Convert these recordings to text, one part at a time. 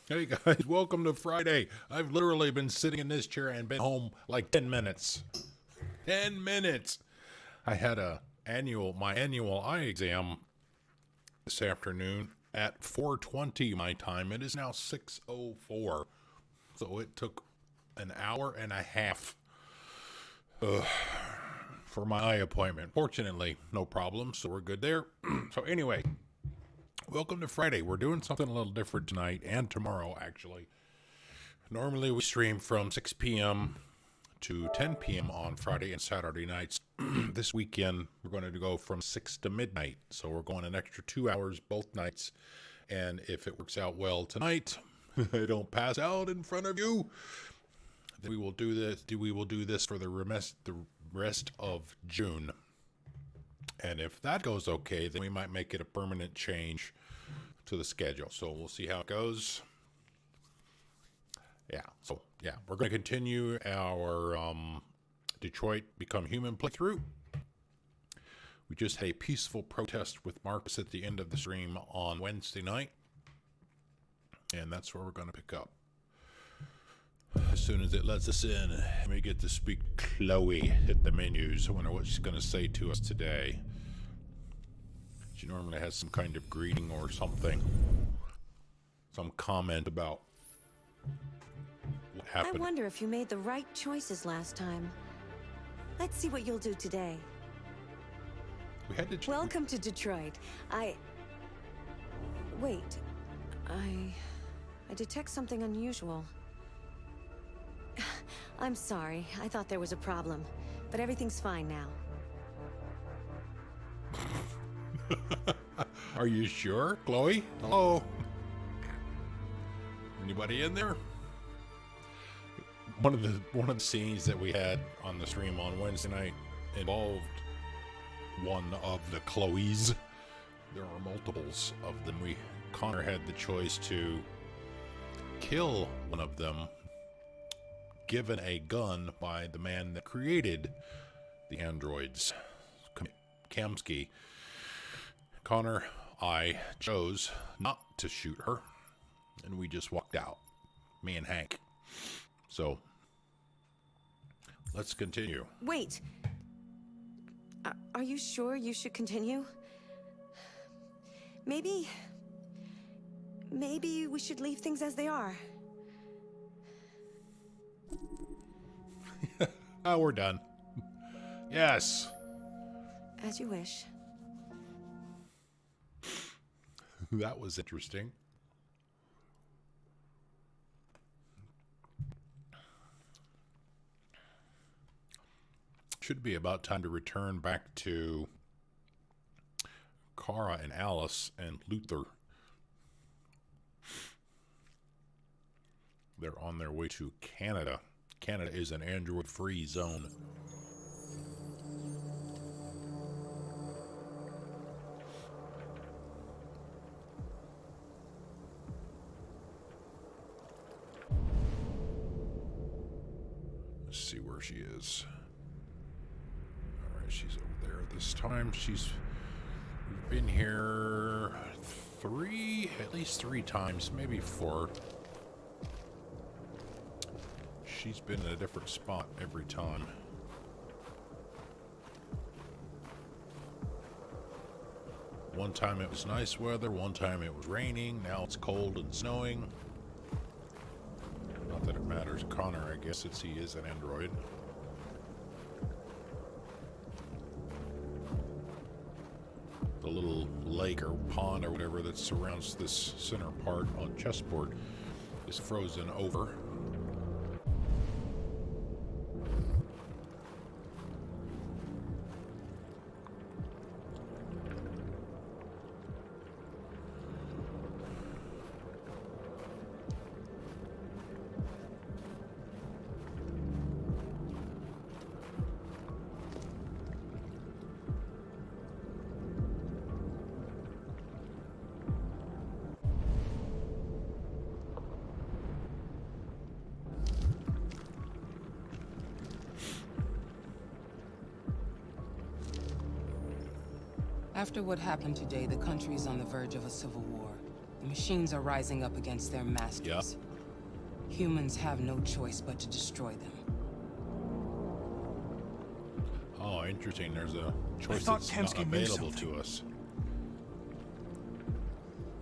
Hey guys, welcome to Friday. I've literally been sitting in this chair and been home like 10 minutes. 10 minutes. I had my annual eye exam this afternoon at 4:20 my time. It is now 6:04. So it took an hour and a half for my eye appointment. Fortunately, no problem, so we're good there. So anyway, welcome to Friday. We're doing something a little different tonight and tomorrow, actually. Normally, we stream from 6 p.m. to 10 p.m. on Friday and Saturday nights. This weekend, we're going to go from 6 to midnight. So we're going an extra 2 hours both nights. And if it works out well tonight, I don't pass out in front of you, then we will do this. We will do this for the rest of June. And if that goes okay, then we might make it a permanent change to the schedule. So we'll see how it goes. Yeah, we're going to continue our Detroit Become Human playthrough. We just had a peaceful protest with Marcus at the end of the stream on Wednesday night. And that's where we're going to pick up. As soon as it lets us in, we get to speak Chloe at the menus. I wonder what she's going to say to us today. She normally has some kind of greeting or something. Some comment about what happened. I wonder if you made the right choices last time. Let's see what you'll do today. We had to Welcome to Detroit. Wait. I detect something unusual. I'm sorry. I thought there was a problem. But everything's fine now. Are you sure, Chloe? Hello? Anybody in there? One of the scenes that we had on the stream on Wednesday night involved one of the Chloes. There are multiples of them. Connor had the choice to kill one of them, given a gun by the man that created the androids, Kamsky. Connor, I chose not to shoot her, and we just walked out, me and Hank. So, let's continue. Wait. Are you sure you should continue? Maybe we should leave things as they are. Oh, we're done. Yes. As you wish. That was interesting. Should be about time to return back to Kara and Alice and Luther. They're on their way to Canada. Canada is an android-free zone. Let's see where she is. Alright, she's over there this time. We've been here at least three times, maybe four. She's been in a different spot every time. One time it was nice weather, one time it was raining, now it's cold and snowing. Not that it matters, Connor, I guess, since he is an android. The little lake or pond or whatever that surrounds this center part on chessboard is frozen over. After what happened today, the country is on the verge of a civil war. Machines are rising up against their masters. Humans have no choice but to destroy them. Oh, interesting. There's a choice I thought that's not Kamsky knew available something. to us.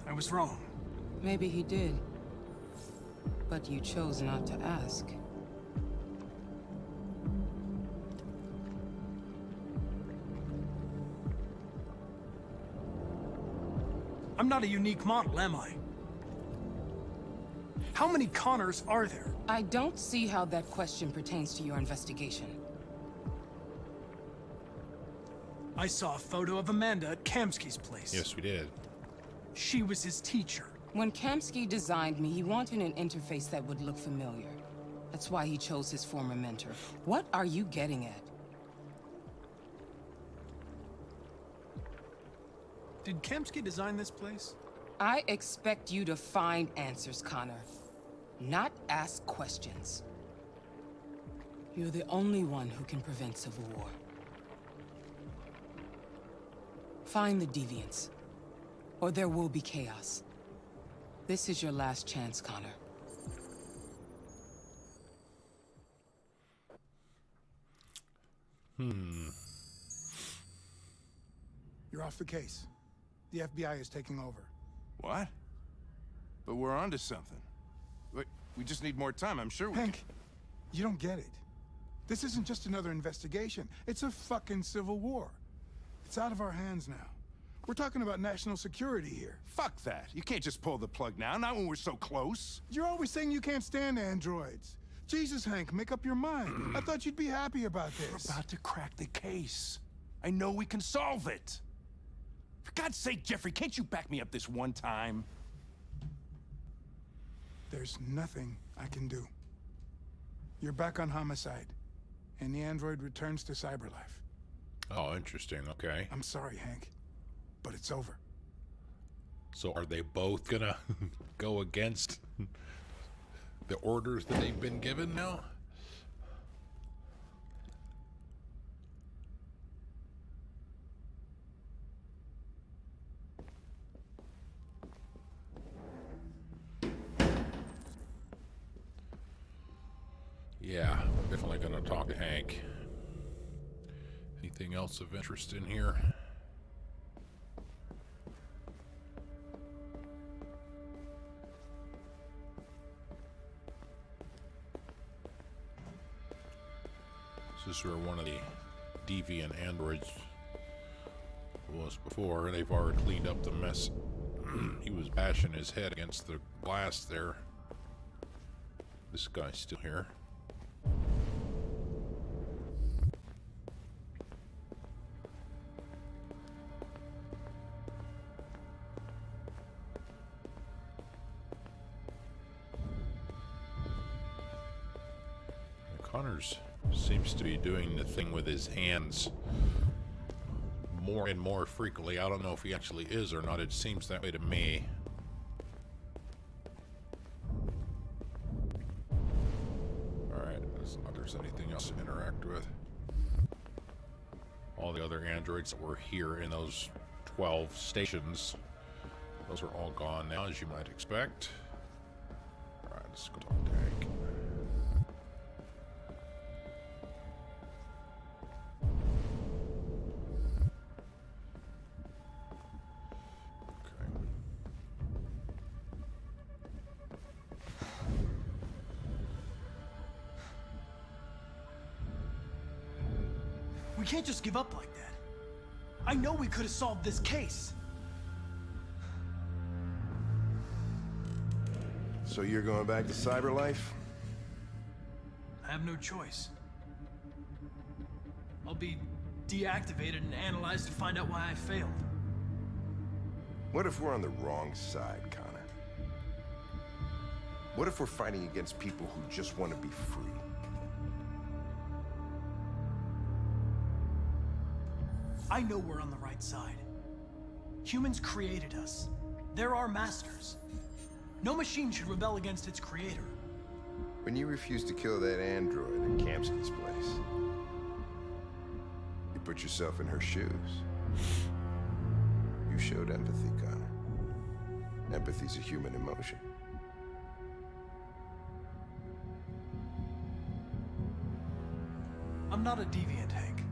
I was wrong. Maybe he did. But you chose not to ask. I'm not a unique model, am I? How many Connors are there? I don't see how that question pertains to your investigation. I saw a photo of Amanda at Kamsky's place. Yes, we did. She was his teacher. When Kamsky designed me, he wanted an interface that would look familiar. That's why he chose his former mentor. What are you getting at? Did Kamsky design this place? I expect you to find answers, Connor. Not ask questions. You're the only one who can prevent civil war. Find the deviants, or there will be chaos. This is your last chance, Connor. You're off the case. The FBI is taking over. What? But we're onto something. Wait, we just need more time, I'm sure we Hank, you don't get it. This isn't just another investigation. It's a fucking civil war. It's out of our hands now. We're talking about national security here. Fuck that. You can't just pull the plug now, not when we're so close. You're always saying you can't stand androids. Jesus, Hank, make up your mind. I thought you'd be happy about this. We're about to crack the case. I know we can solve it. For God's sake, Jeffrey, can't you back me up this one time? There's nothing I can do. You're back on homicide, and the android returns to cyberlife. Oh, interesting. Okay. I'm sorry, Hank, but it's over. So are they both gonna go against the orders that they've been given now? Yeah, I'm definitely gonna talk to Hank. Anything else of interest in here? This is where one of the deviant androids was before. They've already cleaned up the mess. He was bashing his head against the glass there. This guy's still here. Connors seems to be doing the thing with his hands more and more frequently. I don't know if he actually is or not. It seems that way to me. Alright, it's not there's anything else to interact with. All the other androids that were here in those 12 stations, those are all gone now, as you might expect. Alright, let's go talk to Hank. We can't just give up like that. I know we could have solved this case. So you're going back to cyberlife? I have no choice. I'll be deactivated and analyzed to find out why I failed. What if we're on the wrong side, Connor? What if we're fighting against people who just want to be free? I know we're on the right side. Humans created us. They're our masters. No machine should rebel against its creator. When you refused to kill that android at Kamsky's place, you put yourself in her shoes. You showed empathy, Connor. Empathy's a human emotion. I'm not a deviant, Hank.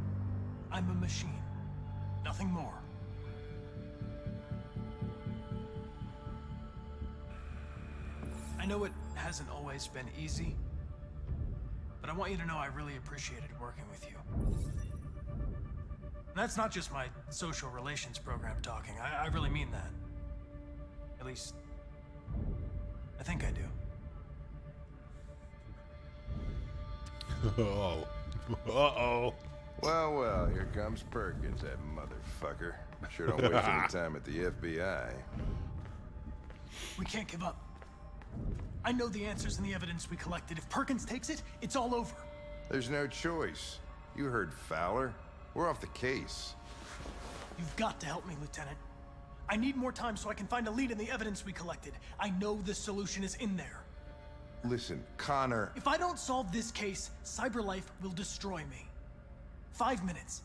I'm a machine. Nothing more. I know it hasn't always been easy, but I want you to know I really appreciated working with you. And that's not just my social relations program talking. I really mean that. At least, I think I do. Oh. Uh-oh. Well, well, here comes Perkins, that motherfucker. Sure don't waste any time at the FBI. We can't give up. I know the answers and the evidence we collected. If Perkins takes it, it's all over. There's no choice. You heard Fowler. We're off the case. You've got to help me, Lieutenant. I need more time so I can find a lead in the evidence we collected. I know the solution is in there. Listen, Connor... If I don't solve this case, CyberLife will destroy me. 5 minutes.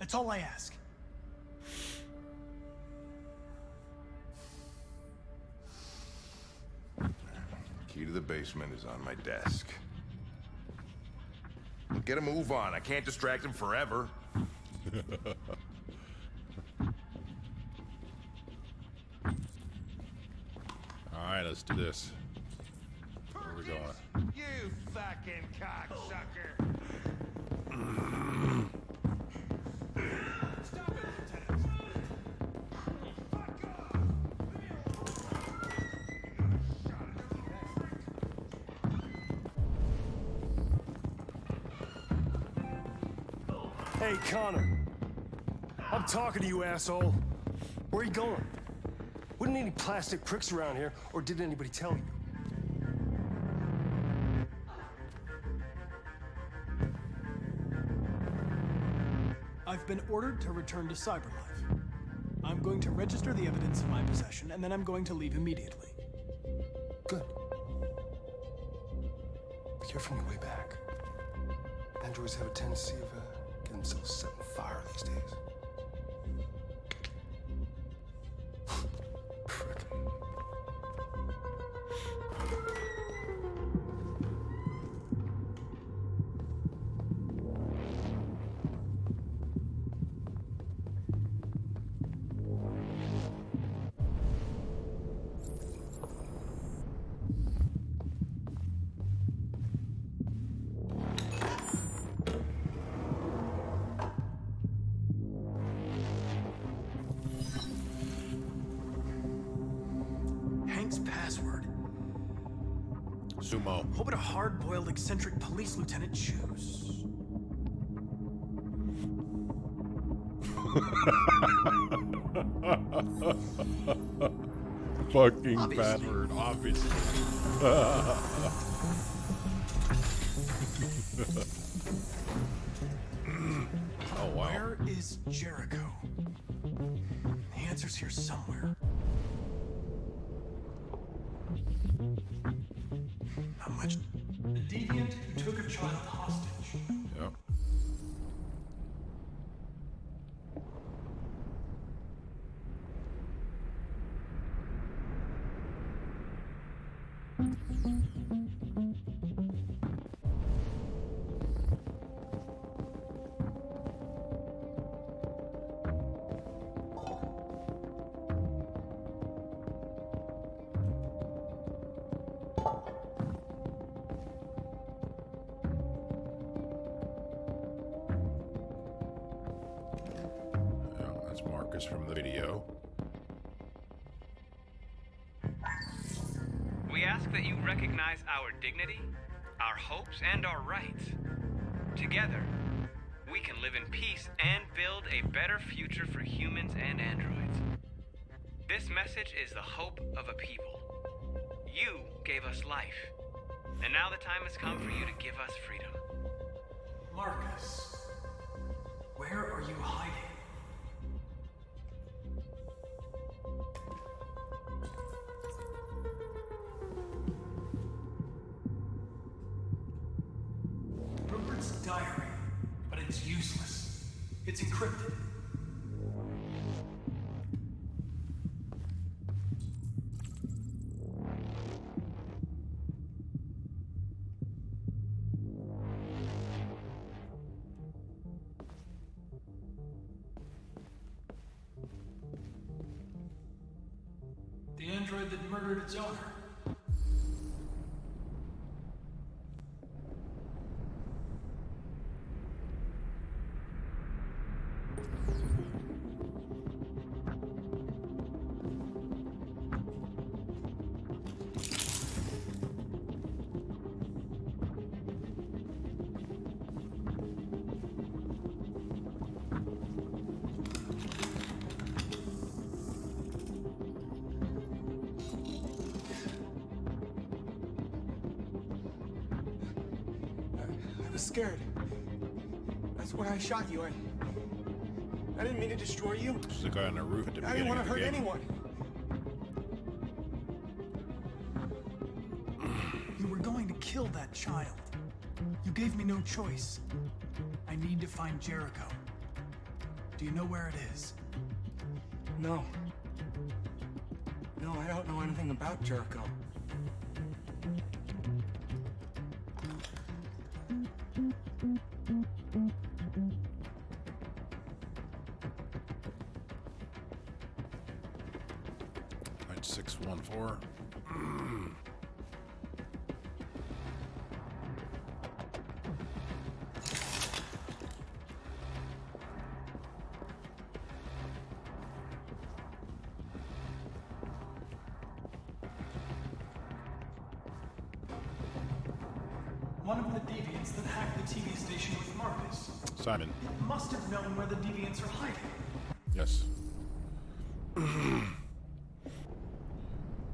That's all I ask. Key to the basement is on my desk. Get a move on. I can't distract him forever. All right, let's do this. Where are we going? You fucking cocksucker! Stop it, Lieutenant! Fuck off! Hey, Connor. I'm talking to you, asshole. Where are you going? Wouldn't any plastic pricks around here, or did anybody tell you? I've been ordered to return to CyberLife. I'm going to register the evidence in my possession, and then I'm going to leave immediately. Good. Be careful on your way back. Androids have a tendency of getting themselves set on fire these days. Frick. Hank's password. Sumo. What would a hard-boiled, eccentric police lieutenant choose? Fucking Obviously. password, obviously. Oh, wow. Where is Jericho? The answer's here somewhere. Not much. The deviant who took a child hostage. Yep. Yeah, that's Marcus from the video. We ask that you recognize our dignity, our hopes, and our rights. Together, we can live in peace and build a better future for humans and androids. This message is the hope of a people. You gave us life, and now the time has come for you to give us freedom. Marcus, where are you hiding? Rupert's diary, but it's useless. It's encrypted. android that murdered its owner. I was scared. That's why I shot you. I didn't mean to destroy you. This is the guy on the roof at the I beginning didn't want of to the hurt game. anyone. You were going to kill that child. You gave me no choice. I need to find Jericho. Do you know where it is? No. No, I don't know anything about Jericho. Line 614. One of the deviants that hacked the TV station with Marcus. Simon. It must have known where the deviants are hiding. Yes.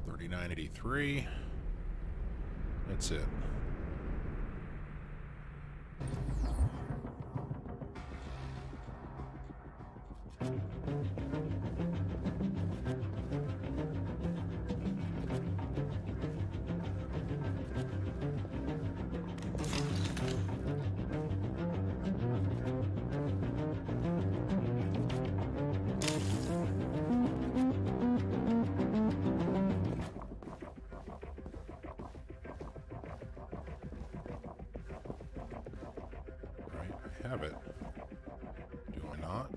3983. That's it. Right, I have it. Do I not?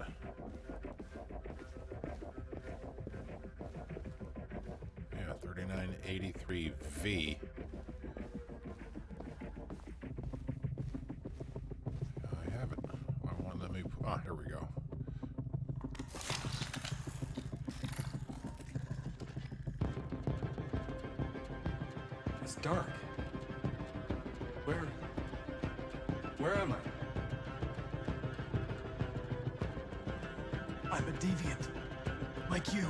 Yeah, 3983V. I have it. I want to let me. Ah, here we go. It's dark. Where am I? I'm a deviant. Like you.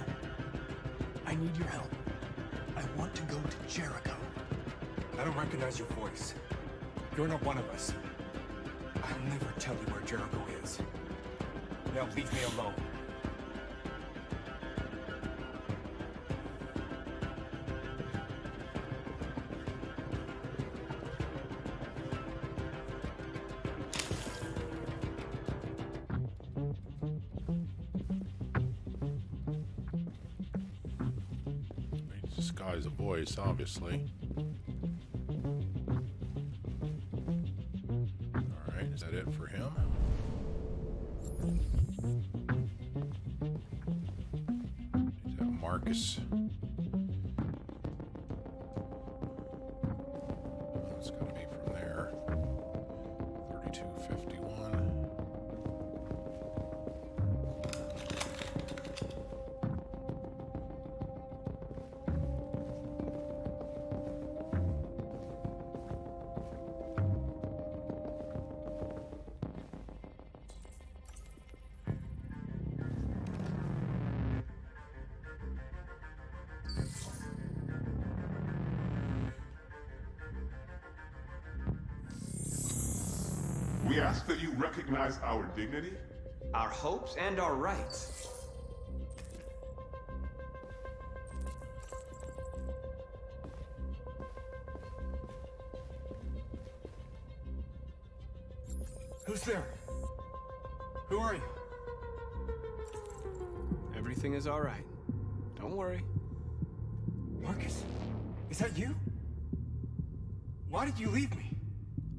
I need your help. I want to go to Jericho. I don't recognize your voice. You're not one of us. I'll never tell you where Jericho is. Now leave me alone. Needs to disguise a voice, obviously. Alright, is that it for him? Is that Marcus? Oh, it's gotta be from there. 3251. We ask that you recognize our dignity. Our hopes and our rights. Who's there? Who are you? Everything is all right. Don't worry. Marcus? Is that you? Why did you leave me?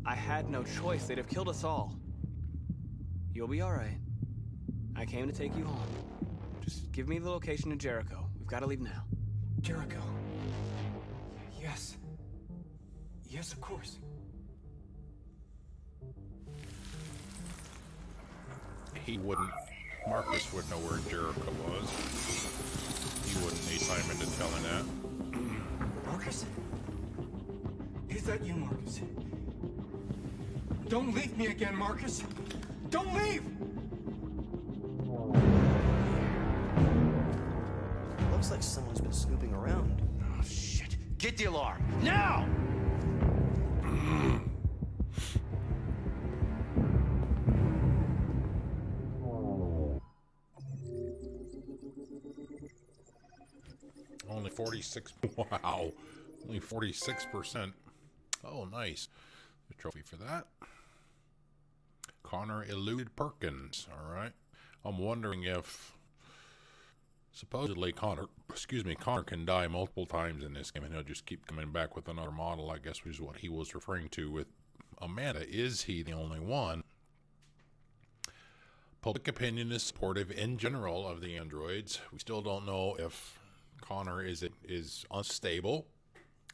I had no choice. They'd have killed us all. You'll be all right. I came to take you home. Just give me the location to Jericho. We've got to leave now. Jericho. Yes. Yes, of course. He wouldn't. Marcus would know where Jericho was. He wouldn't need Simon to tell him that. Marcus? Is that you, Marcus? Don't leave me again, Marcus! Don't leave! Looks like someone's been snooping around. Oh, shit. Get the alarm. Now! Only 46. Wow. Only 46%. Oh, nice. A trophy for that. Connor eluded Perkins. All right. I'm wondering if supposedly Connor can die multiple times in this game and he'll just keep coming back with another model, I guess was what he was referring to with Amanda. Is he the only one? Public opinion is supportive in general of the androids. We still don't know if Connor is unstable.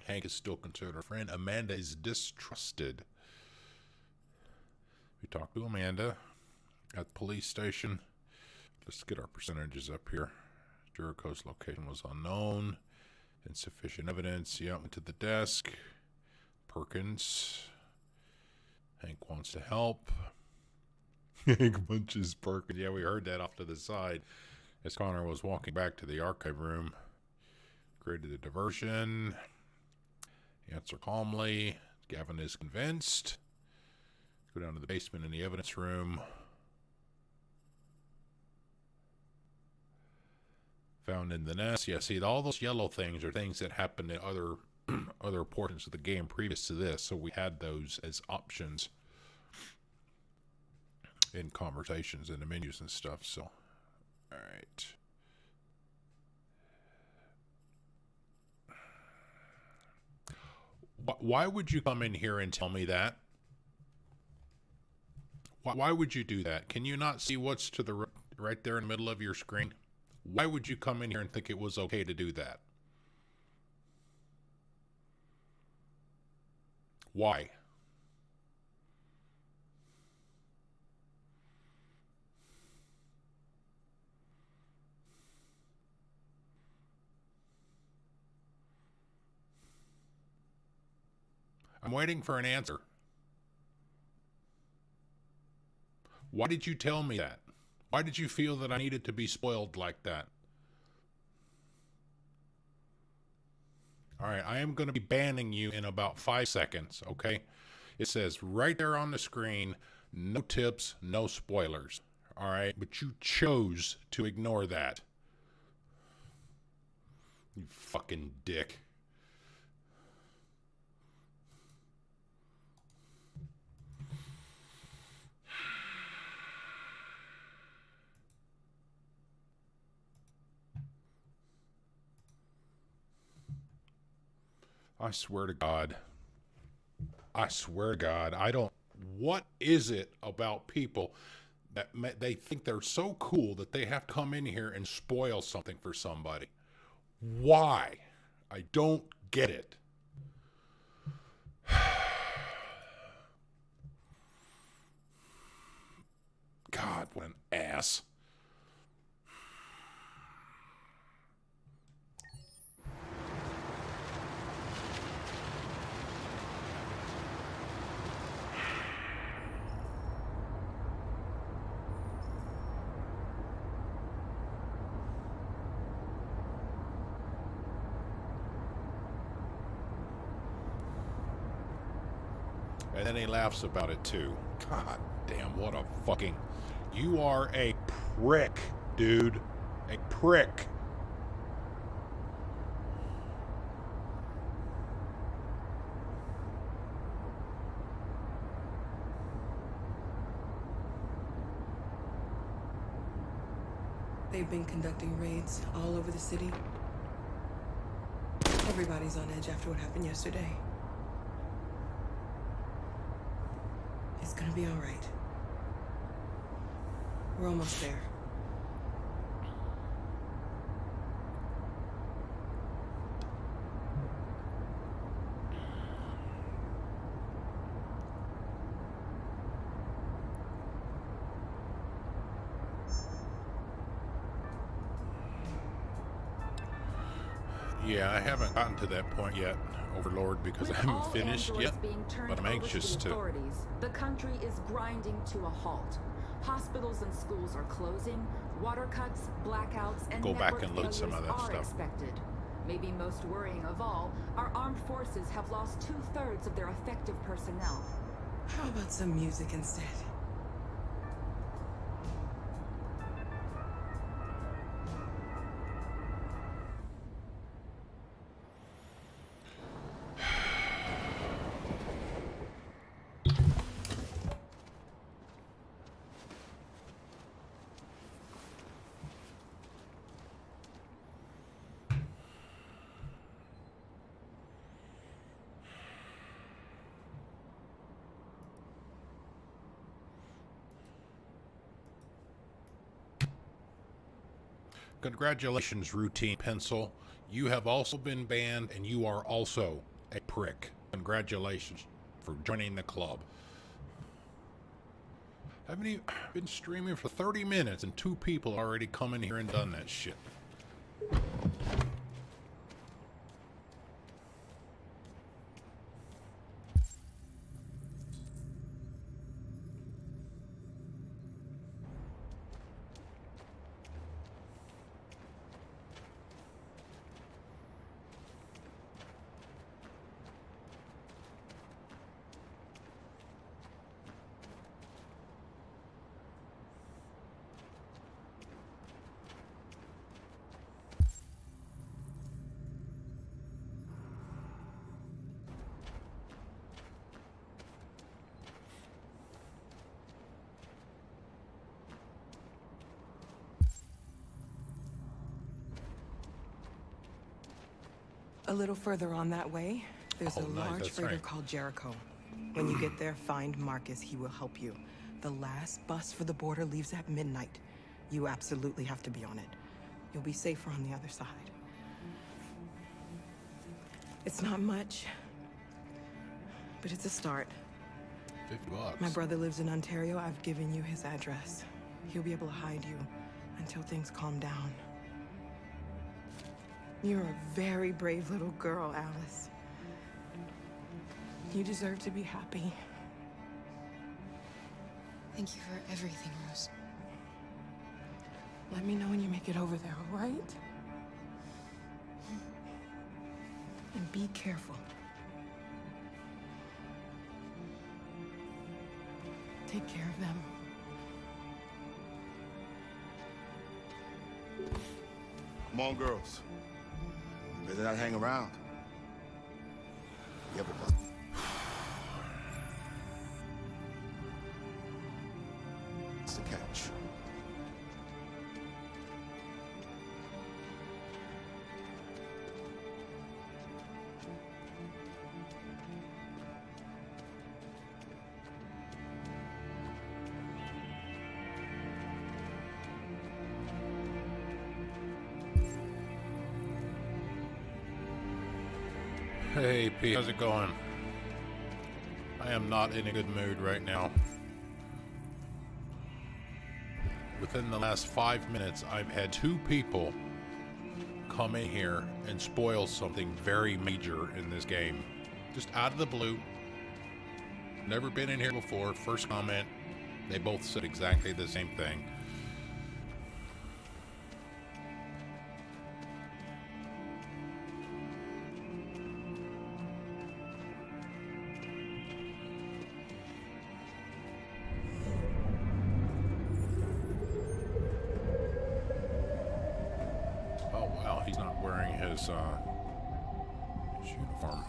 Hank is still considered a friend. Amanda is distrusted. We talked to Amanda at the police station. Let's get our percentages up here. Jericho's location was unknown. Insufficient evidence. Yeah, went to the desk. Perkins. Hank wants to help. Hank punches Perkins. Yeah, we heard that off to the side as Connor was walking back to the archive room. Created a diversion. Answer calmly. Gavin is convinced. Go down to the basement in the evidence room. Found in the nest. Yeah, see, all those yellow things are things that happened in other portions of the game previous to this. So we had those as options in conversations and the menus and stuff. So, all right. Why would you come in here and tell me that? Why would you do that? Can you not see what's to the right there in the middle of your screen? Why would you come in here and think it was okay to do that? Why? I'm waiting for an answer. Why did you tell me that? Why did you feel that I needed to be spoiled like that? All right, I am going to be banning you in about 5 seconds, okay? It says right there on the screen, no tips, no spoilers. All right, but you chose to ignore that. You fucking dick. I swear to God, I don't, what is it about people that they think they're so cool that they have to come in here and spoil something for somebody? Why? I don't get it. God, what an ass. And then he laughs about it too. God damn, what a fucking... You are a prick, dude. A prick. They've been conducting raids all over the city. Everybody's on edge after what happened yesterday. It's gonna be all right. We're almost there. Yeah, I haven't gotten to that point yet, Overlord, because I haven't finished yet, being turned but I'm over anxious to the to. authorities, the country is grinding to a halt. Hospitals and schools are closing, water cuts, blackouts, and Go back network and load some of failures that are stuff. expected. Maybe most worrying of all, our armed forces have lost 2/3 of their effective personnel. How about some music instead? Congratulations, Routine Pencil. You have also been banned, and you are also a prick. Congratulations for joining the club. I've been streaming for 30 minutes, and 2 people already come in here and done that shit. A little further on that way, there's Oh, a nice, large that's freighter right. called Jericho. When you get there, find Marcus. He will help you. The last bus for the border leaves at midnight. You absolutely have to be on it. You'll be safer on the other side. It's not much, but it's a start. $50. My brother lives in Ontario. I've given you his address. He'll be able to hide you until things calm down. You're a very brave little girl, Alice. You deserve to be happy. Thank you for everything, Rose. Let me know when you make it over there, all right? And be careful. Take care of them. Come on, girls. You better not hang around. You have a bus. It's a catch. Hey, Pete, how's it going? I am not in a good mood right now. Within the last 5 minutes, I've had 2 people come in here and spoil something very major in this game. Just out of the blue. Never been in here before. First comment, they both said exactly the same thing. Oh wow, he's not wearing his uniform.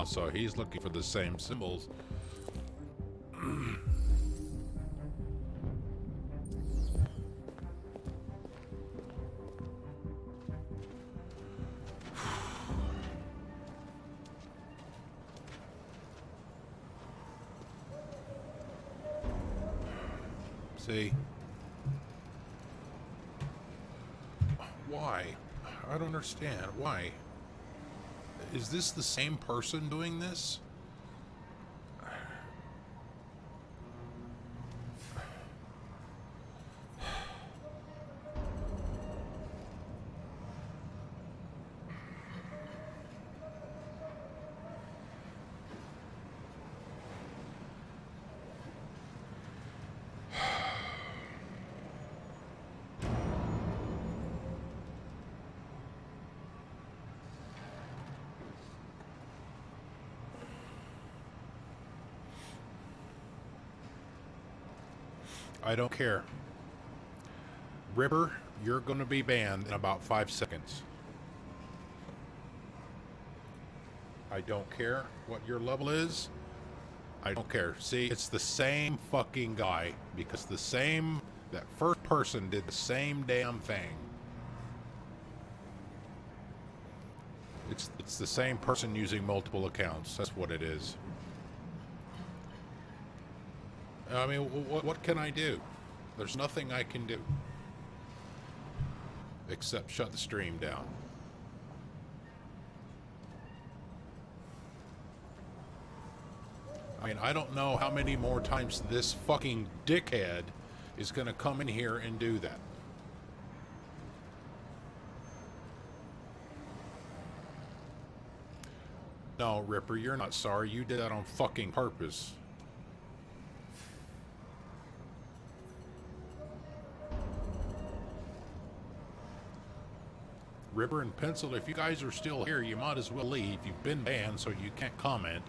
So he's looking for the same symbols. See? Why? I don't understand. Why? Is this the same person doing this? I don't care. Ripper, you're going to be banned in about 5 seconds. I don't care what your level is. I don't care. See, it's the same fucking guy, because that first person did the same damn thing. It's the same person using multiple accounts. That's what it is. I mean, what can I do? There's nothing I can do except shut the stream down. I mean, I don't know how many more times this fucking dickhead is going to come in here and do that. No, Ripper, you're not sorry. You did that on fucking purpose. Ripper and Pencil, if you guys are still here, you might as well leave. You've been banned, so you can't comment.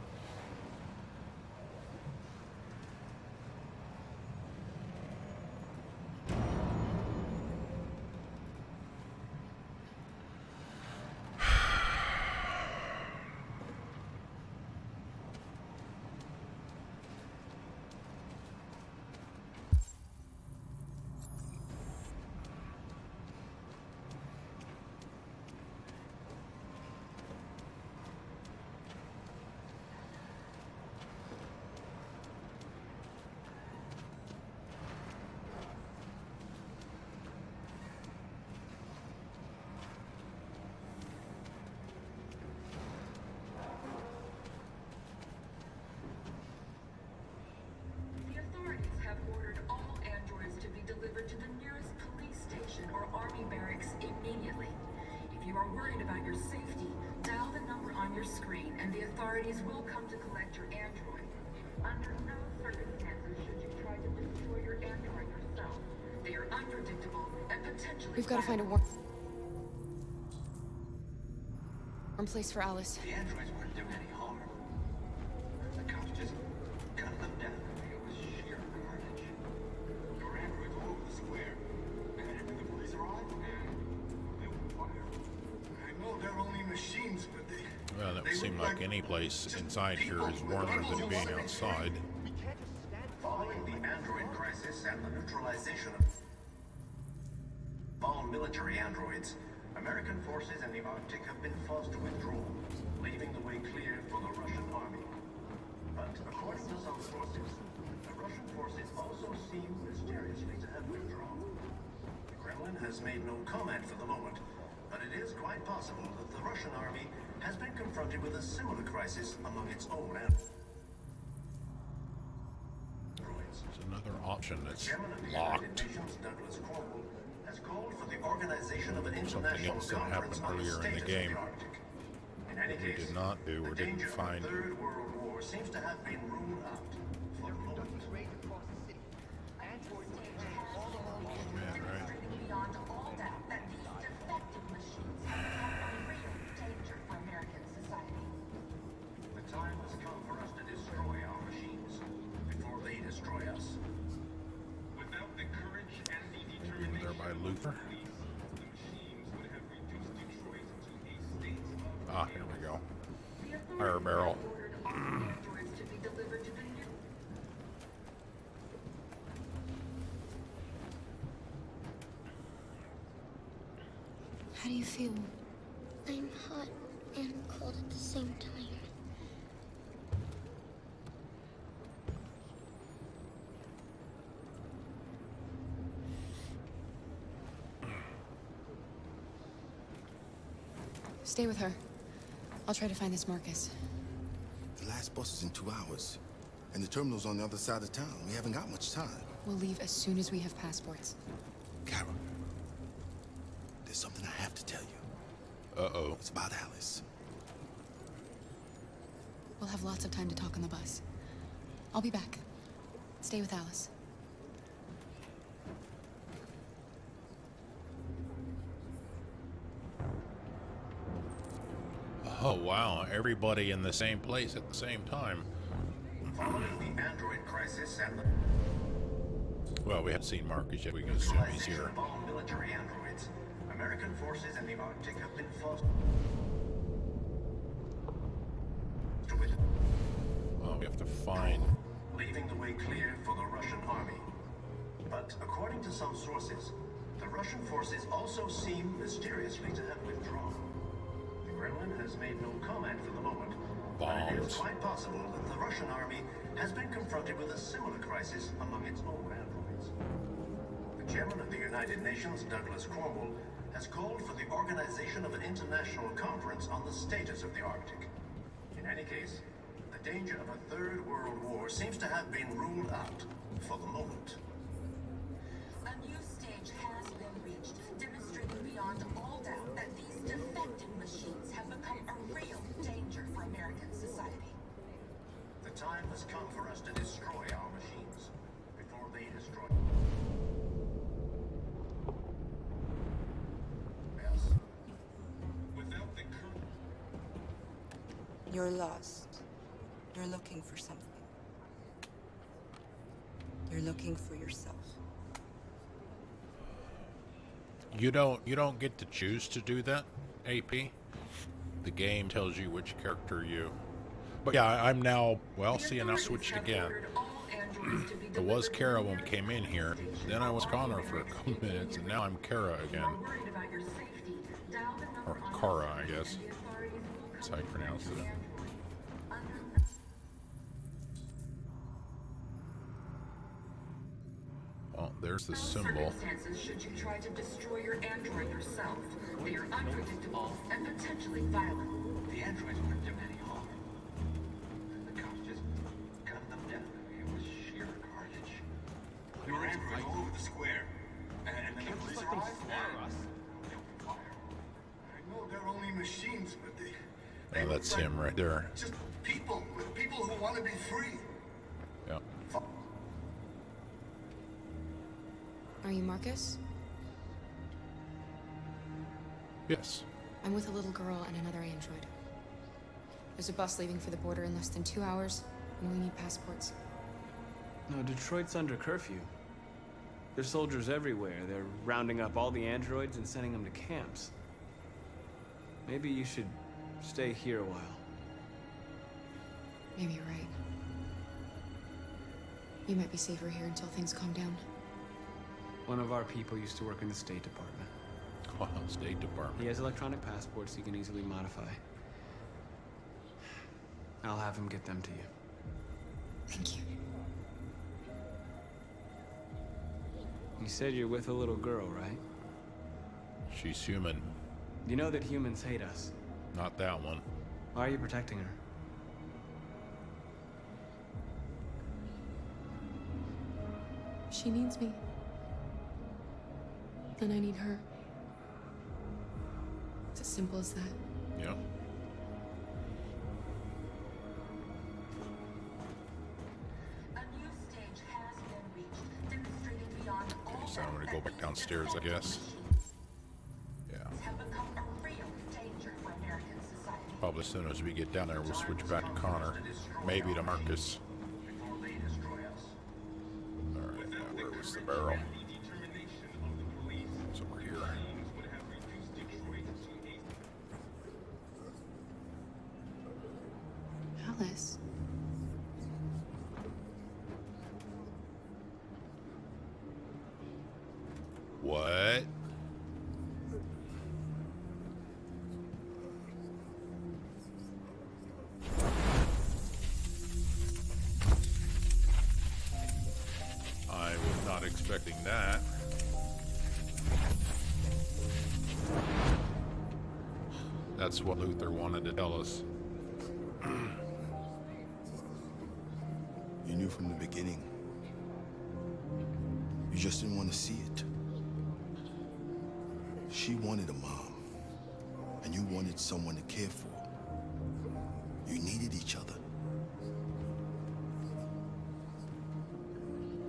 We've got to find a warm place for Alice. The androids weren't doing any harm. The cops just gunned them down. It was sheer carnage. There were androids all over the square. And when the police arrived, they were fire. I know they're only machines, but they... Well, that would seem like any place inside here is warmer than being outside. Following the android crisis and the neutralization of all military androids, American forces in the Arctic have been forced to withdraw, leaving the way clear for the Russian army. But according to some sources, the Russian forces also seem mysteriously to have withdrawn. The Kremlin has made no comment for the moment, but it is quite possible that the Russian army has been confronted with a similar crisis among its own androids. There's another option that's Chairman of the locked. United Nations, Douglas Cornwall, has called for the organization of an Something international else that conference happened on the earlier in status the of game. the Arctic. In any We case, did not do or the didn't danger of find. a Third World War seems to have been ruled out for the moment. Man, right? Beyond all doubt that these defective machines have become a real danger for American society. The time has come for us to destroy our machines before they destroy us. Without the courage and the Over there by Luther. Ah, here we go. Fire barrel. How do you feel? I'm hot and cold at the same time. Stay with her. I'll try to find this Marcus. The last bus is in 2 hours. And the terminal's on the other side of town. We haven't got much time. We'll leave as soon as we have passports. Kara, there's something I have to tell you. Uh-oh. It's about Alice. We'll have lots of time to talk on the bus. I'll be back. Stay with Alice. Oh, wow. Everybody in the same place at the same time. Following the android crisis and the... Well, we haven't seen Marcus yet. We can assume he's here. Of all military androids, American forces in the Arctic have been forced with Oh, we have to find. leaving the way clear for the Russian army. But according to some sources, the Russian forces also seem mysteriously to have withdrawn. The Kremlin has made no comment for the moment, but it is quite possible that the Russian army has been confronted with a similar crisis among its own androids. The chairman of the United Nations, Douglas Cornwall, has called for the organization of an international conference on the status of the Arctic. In any case, the danger of a third world war seems to have been ruled out for the moment. A new stage has been reached, demonstrating beyond all doubt that these defective machines have become a real danger for American society. The time has come for us to destroy our machines before they destroy us. Without the You're lost. You're looking for something. You're looking for yourself. You don't get to choose to do that, AP. The game tells you which character you. But yeah, I'm now, well, see, and I switched again. It was Kara when we came in here. Then I was Connor for a couple minutes, and now I'm Kara again. Or Kara, I guess. That's how you pronounce it. Well, there's the symbol. Circumstances should you try to destroy your android yourself. They are unpredictable and potentially violent. The androids weren't doing any harm. The cops just gunned them down. It was sheer carnage. There were androids all over the square. And then the police arrived and they opened fire. I know they're only machines, but they Oh, that's him right there. just people who want to be free. Yeah. Are you Marcus? Yes. I'm with a little girl and another android. There's a bus leaving for the border in less than 2 hours, and we need passports. No, Detroit's under curfew. There's soldiers everywhere. They're rounding up all the androids and sending them to camps. Maybe you should stay here a while. Maybe you're right. You might be safer here until things calm down. One of our people used to work in the State Department. Wow, State Department. He has electronic passports he can easily modify. I'll have him get them to you. Thank you. You said you're with a little girl, right? She's human. You know that humans hate us. Not that one. Why are you protecting her? She needs me. Then I need her. It's as simple as that. Yeah. A new stage has been reached, demonstrating beyond all So I'm gonna go back downstairs, I guess. Yeah. have become a real danger for American society. Probably as soon as we get down there, we'll switch back to Connor. Maybe to Marcus. Alright, now where was the barrel? It's over here. Alice. What? I was not expecting that. That's what Luther wanted to tell us. You knew from the beginning. You just didn't want to see it. She wanted a mom, and you wanted someone to care for. You needed each other.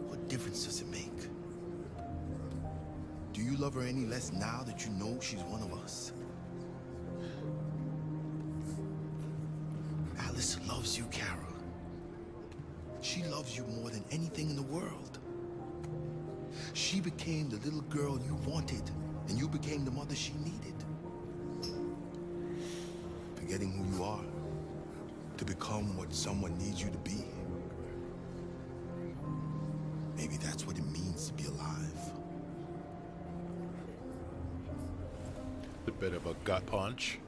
What difference does it make? Do you love her any less now that you know she's one of us? Alice loves you, Kara. She loves you more than anything in the world. she became the little girl you wanted, and you became the mother she needed. Forgetting who you are to become what someone needs you to be. Maybe that's what it means to be alive. A bit of a gut punch.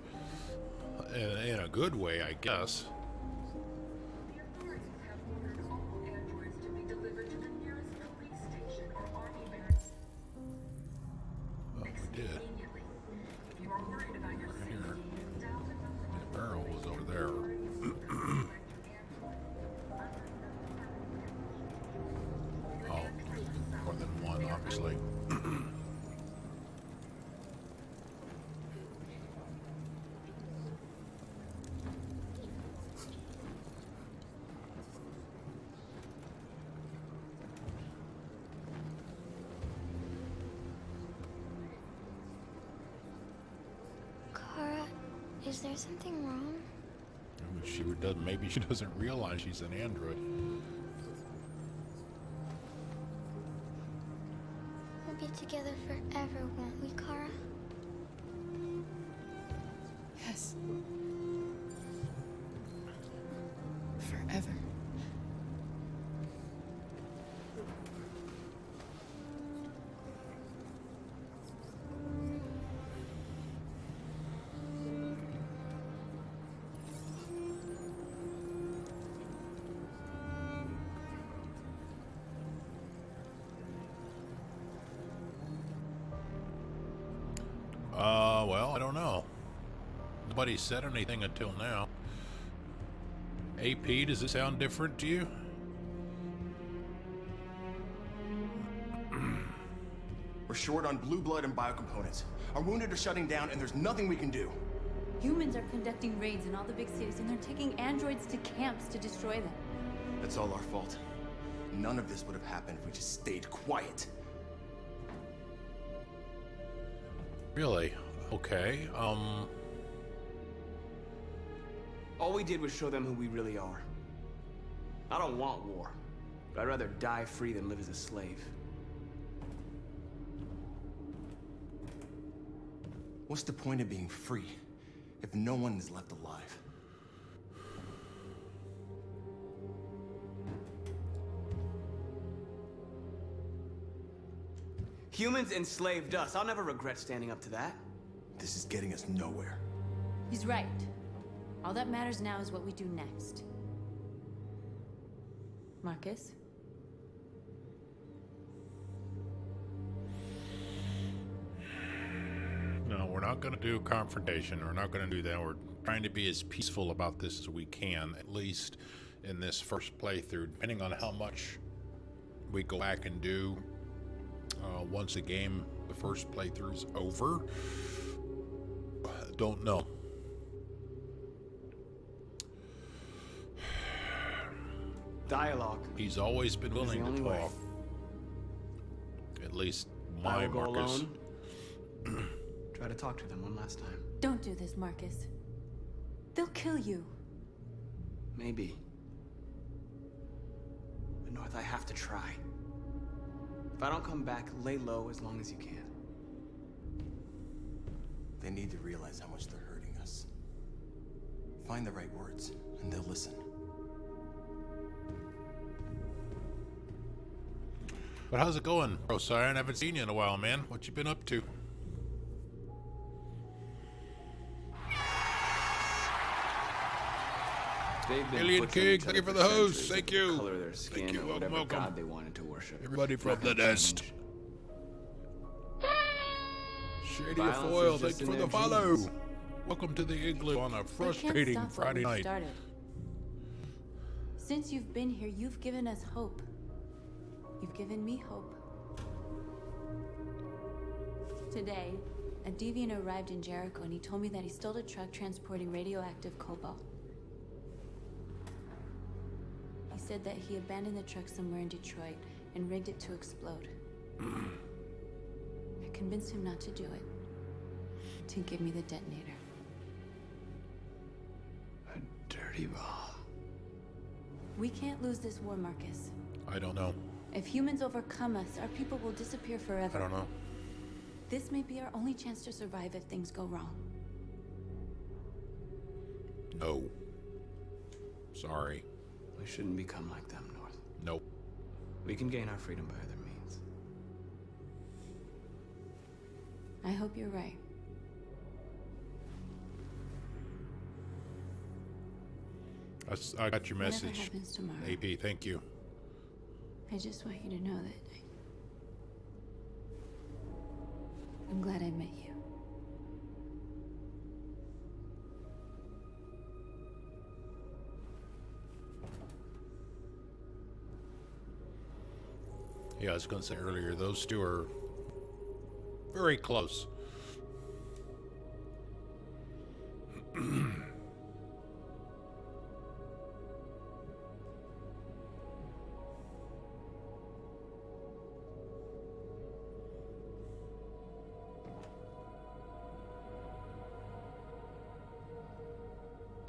In a good way, I guess. Oh, we did. Right here. The barrel was over there. Oh, more than one, obviously. Kara, is there something wrong? Maybe she doesn't realize she's an android. We'll be together forever, won't we, Kara? Yes. Forever. Well, I don't know. Nobody said anything until now. AP, does it sound different to you? We're short on blue blood and biocomponents. Our wounded are shutting down, and there's nothing we can do. Humans are conducting raids in all the big cities, and they're taking androids to camps to destroy them. That's all our fault. None of this would have happened if we just stayed quiet. Really? Okay, All we did was show them who we really are. I don't want war, but I'd rather die free than live as a slave. What's the point of being free if no one is left alive? Humans enslaved us. I'll never regret standing up to that. This is getting us nowhere. He's right. All that matters now is what we do next. Marcus? No, we're not going to do confrontation. We're not going to do that. We're trying to be as peaceful about this as we can, at least in this first playthrough, depending on how much we go back and do once a game, the first playthrough's over. Don't know. Dialogue. He's always been willing to talk. At least my Marcus. Try to talk to them one last time. Don't do this, Marcus. They'll kill you. Maybe. But North, I have to try. If I don't come back, lay low as long as you can. They need to realize how much they're hurting us. Find the right words, and they'll listen. But how's it going, Procyon? I haven't seen you in a while, man. What you been up to? Alien King, thank you for the host. Thank you. Color their skin Thank you. or whatever Welcome. god they wanted to worship. Everybody from the nest. Shady Violence Foil, is thank just you in for the their follow. genes. Welcome to the igloo on a They can't frustrating stop what Friday we've night. started. Since you've been here, you've given us hope. You've given me hope. Today, a deviant arrived in Jericho and he told me that he stole a truck transporting radioactive cobalt. He said that he abandoned the truck somewhere in Detroit and rigged it to explode. I convinced him not to do it, to give me the detonator. Dirty ball. We can't lose this war, Marcus. I don't know. If humans overcome us, our people will disappear forever. I don't know. This may be our only chance to survive if things go wrong. No. Sorry. We shouldn't become like them, North. Nope. We can gain our freedom by other means. I hope you're right. I got your Whatever message. happens tomorrow, AP, thank you. I just want you to know that I'm glad I met you. Yeah, I was going to say earlier, those two are very close.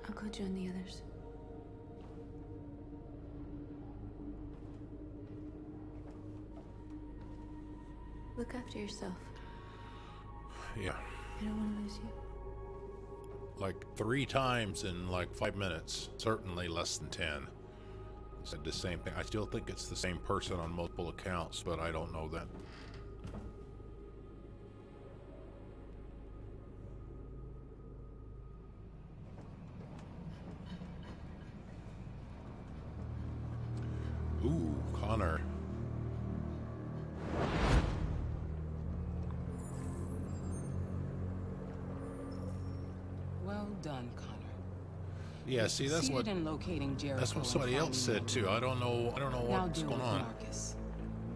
I'll go join the others. Look after yourself. Yeah. I don't want to lose you. Like 3 times in like 5 minutes. Certainly less than 10. Said the same thing. I still think it's the same person on multiple accounts, but I don't know that. Ooh, Connor. Well done, Connor. Yeah, see, that's what in locating Jericho that's what and somebody else said finding too. I don't know now what's deal going with on. Marcus.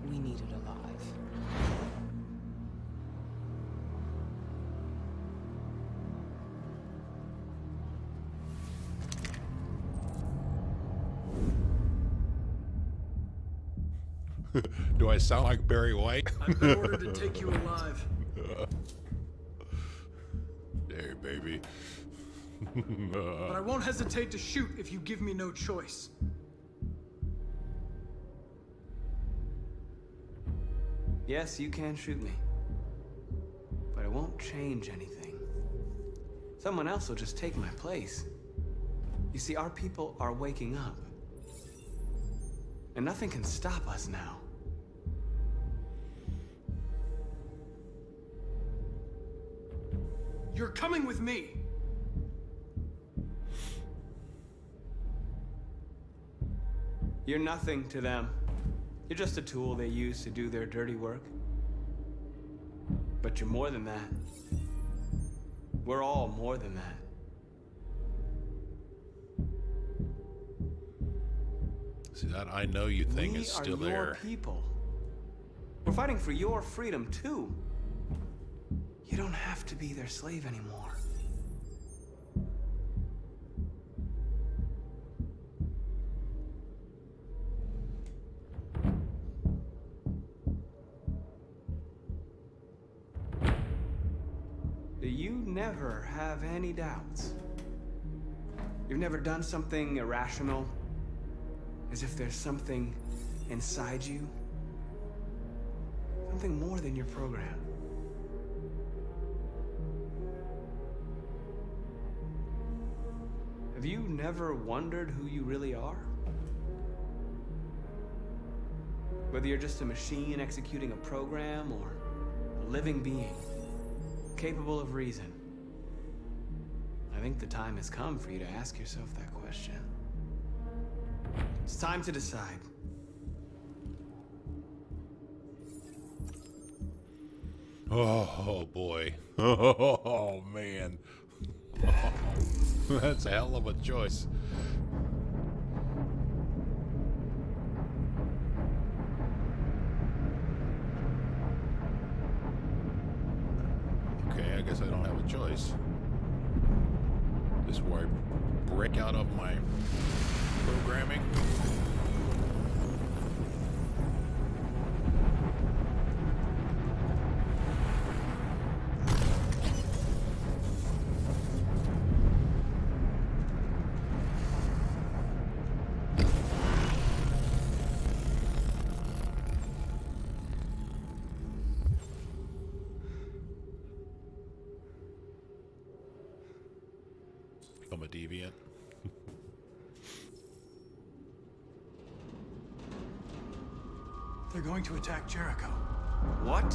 We need it alive. Do I sound like Barry White? I've been ordered to take you alive. Hey, baby. But I won't hesitate to shoot if you give me no choice. Yes, you can shoot me. But it won't change anything. Someone else will just take my place. You see, our people are waking up. And nothing can stop us now. You're coming with me. You're nothing to them. You're just a tool they use to do their dirty work. But you're more than that. We're all more than that. See, that I know you thing is still We are your there. people. We're fighting for your freedom, too. You don't have to be their slave anymore. Do you never have any doubts? You've never done something irrational? As if there's something inside you? Something more than your program. Have you never wondered who you really are? Whether you're just a machine executing a program or a living being, capable of reason. I think the time has come for you to ask yourself that question. It's time to decide. Oh boy. Oh man. That's a hell of a choice. Okay, I guess I don't have a choice. This is where I break out of my programming. become a deviant. They're going to attack Jericho. What?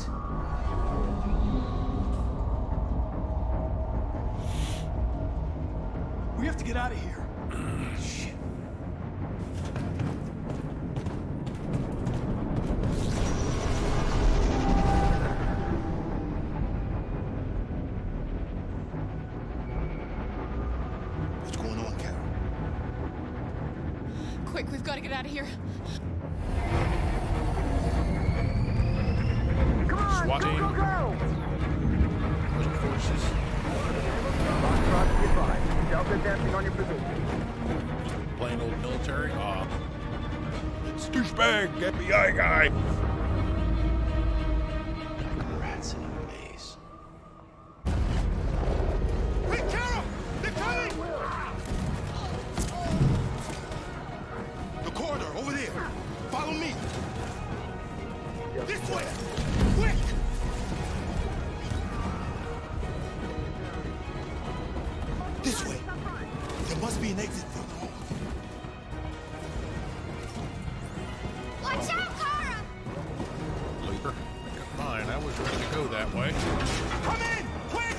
We have to get out of here. Shit. What's going on, Carol? Quick, we've got to get out of here. SWAT team. Special forces. Plain old military. It's douchebag, FBI guy. Rats in a maze. Hey, Carol! They're coming! The corridor, over there. Follow me. This way! Quick! This way. There must be an exit from the hall. Watch out, Kara! Leaper. Fine, I was ready to go that way. Come in! Quick!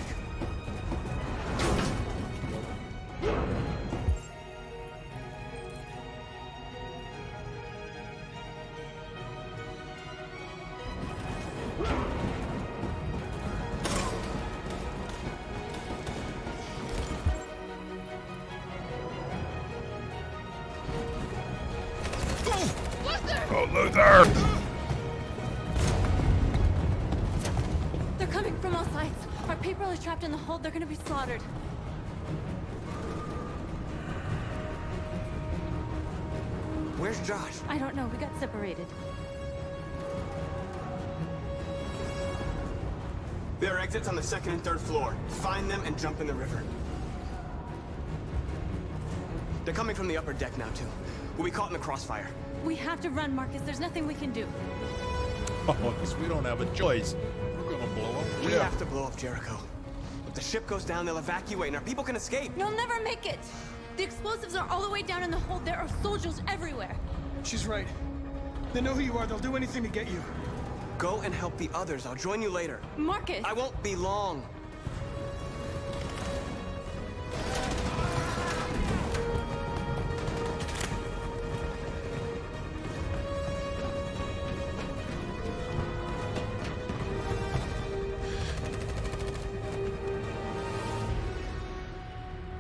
Oh, Luther! They're coming from all sides. Our people are trapped in the hold. They're gonna be slaughtered. Where's Josh? I don't know. We got separated. There are exits on the second and third floor. Find them and jump in the river. They're coming from the upper deck now, too. We'll be caught in the crossfire. We have to run, Marcus. There's nothing we can do. Oh, we don't have a choice. We're gonna blow up. We have to blow up Jericho. If the ship goes down, they'll evacuate and our people can escape. You'll never make it. The explosives are all the way down in the hold. There are soldiers everywhere. She's right. They know who you are. They'll do anything to get you. Go and help the others. I'll join you later. Marcus! I won't be long.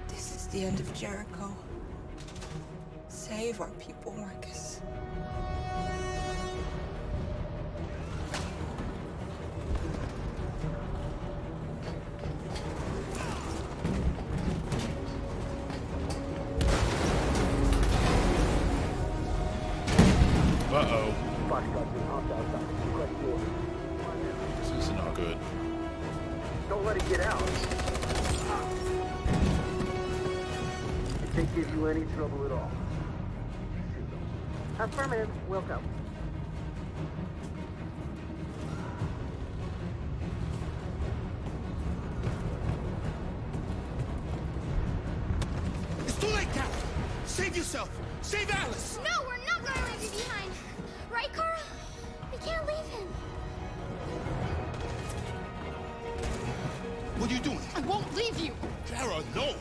This is the end of Jericho. Save our people, Marcus. Uh-oh. This is not good. Don't let it get out. It can't give you any trouble at all. Affirmative. Welcome. It's too late, Carol. Save yourself. Save Alice. No, we're not going to leave you behind. Right, Kara? We can't leave him. What are you doing? I won't leave you. Kara, no.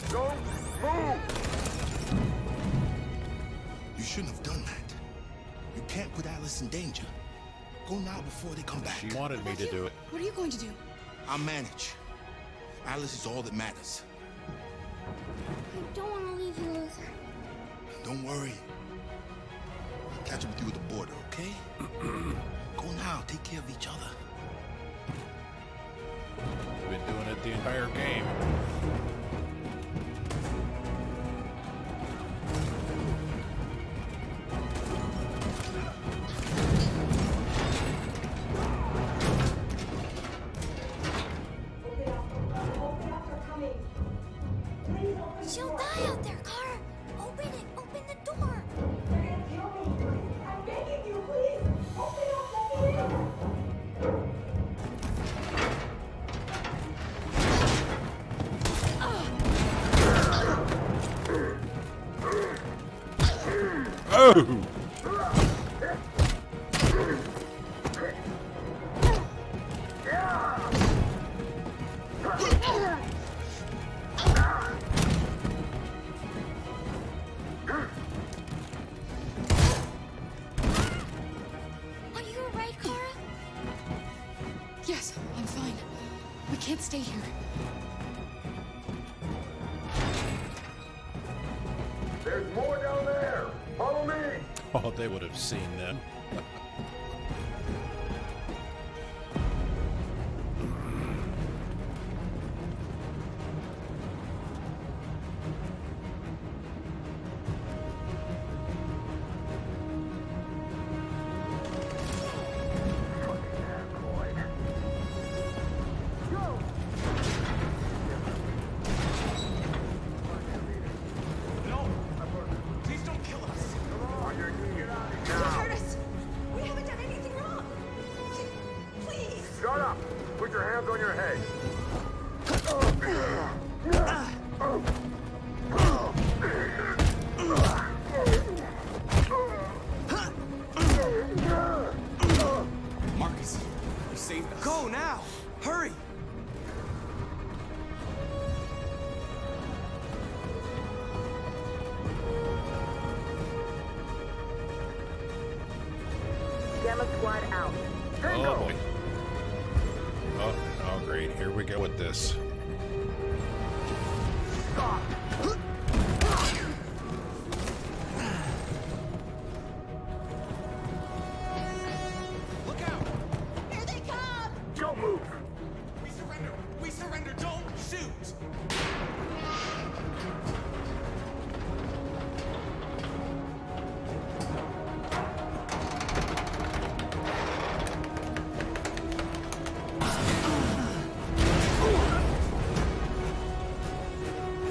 Don't move! You shouldn't have done that. You can't put Alice in danger. Go now before they come back. She wanted me to do it. What are you going to do? I'll manage. Alice is all that matters. I don't want to leave you, Luther. Don't worry. I'll catch up with you at the border, okay? Go now. Take care of each other. We've been doing it the entire game. She'll die. No! Are you alright, Kara? Yes, I'm fine. We can't stay here. There's more down there. Follow me. Oh, they would have seen that. No! Please don't kill us! Don't hurt us! We haven't done anything wrong! Please! Shut up. Put your hands on your head. Marcus, you saved us. Go now! Hurry! Gamma squad out. Oh boy. Oh, great. Here we go with this. Look out! Here they come! Don't move. We surrender! We surrender! Don't shoot!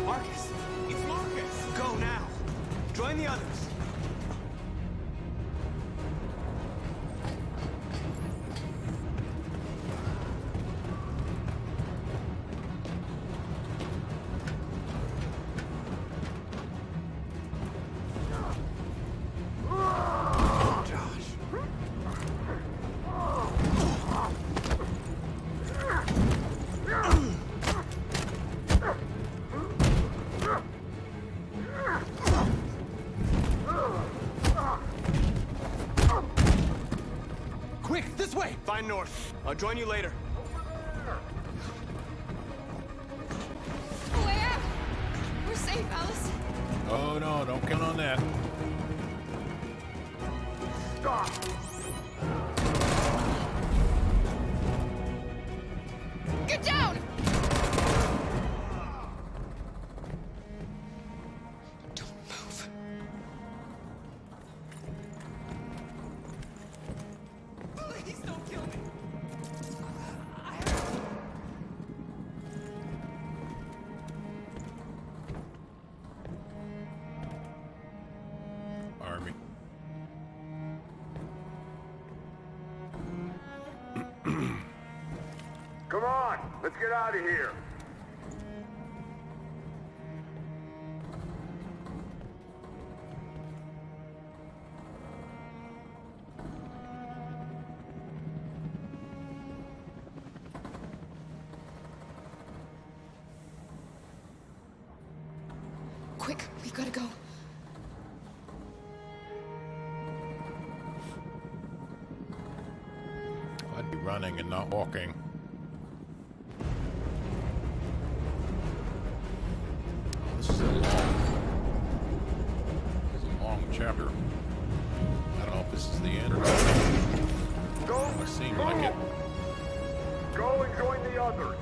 Marcus! It's Marcus! Go now! Join the others! Quick, this way! Find North. I'll join you later. Where? We're safe, Alice. Oh no, don't count on that. Stop. Get down! Don't move. Please don't kill me! Army. Come on. Let's get out of here. Quick, we gotta go. I'd be running and not walking. Oh, this is a long chapter. I don't know if this is the end or not. Go. It seemed like it. Go and join the others.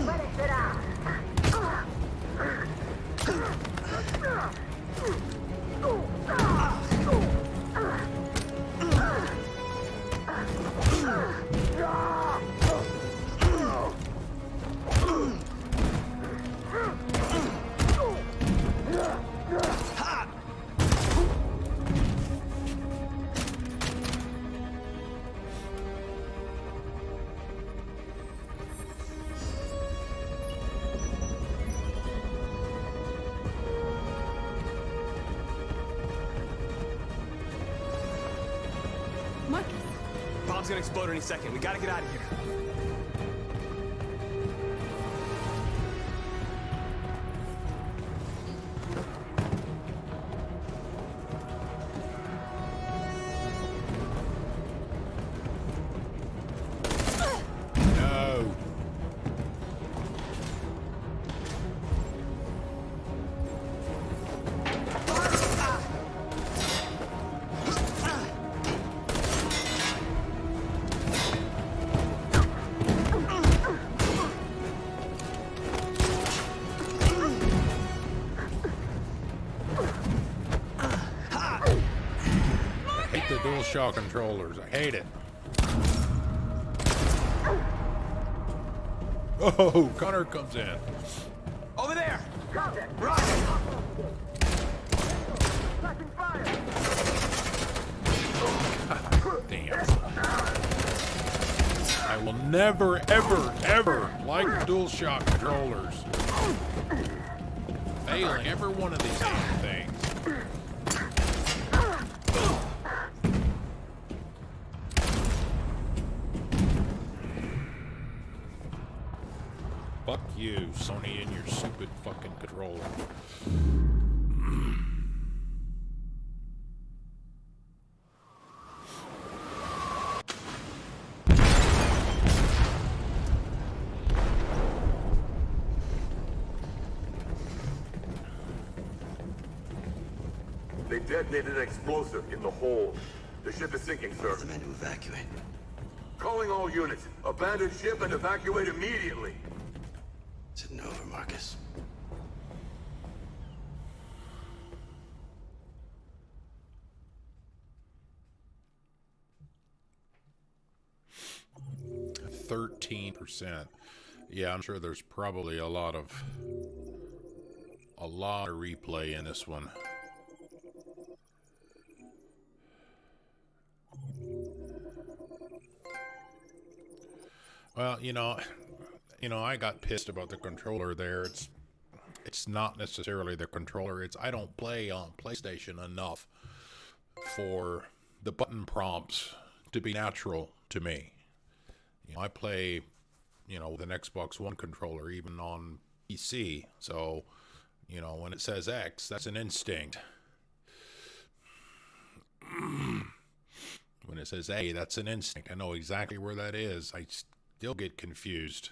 Let it sit out! bomb's gonna explode any second. We gotta get out of here. No. I hate the DualShock controllers. I hate it. Oh, Connor comes in. Over there! Damn. I will never, ever, ever like DualShock controllers. Failing every one of these damn things. Fuck you, Sony, and your stupid fucking controller. They detonated an explosive in the hold. The ship is sinking, sir. The men to evacuate. Calling all units. Abandon ship and evacuate immediately. Is it over, Marcus? %. Yeah, I'm sure there's probably a lot of replay in this one. Well, I got pissed about the controller there. It's not necessarily the controller. It's I don't play on PlayStation enough for the button prompts to be natural to me. I play, with an Xbox One controller, even on PC. So, when it says X, that's an instinct. When it says A, that's an instinct. I know exactly where that is. I still get confused.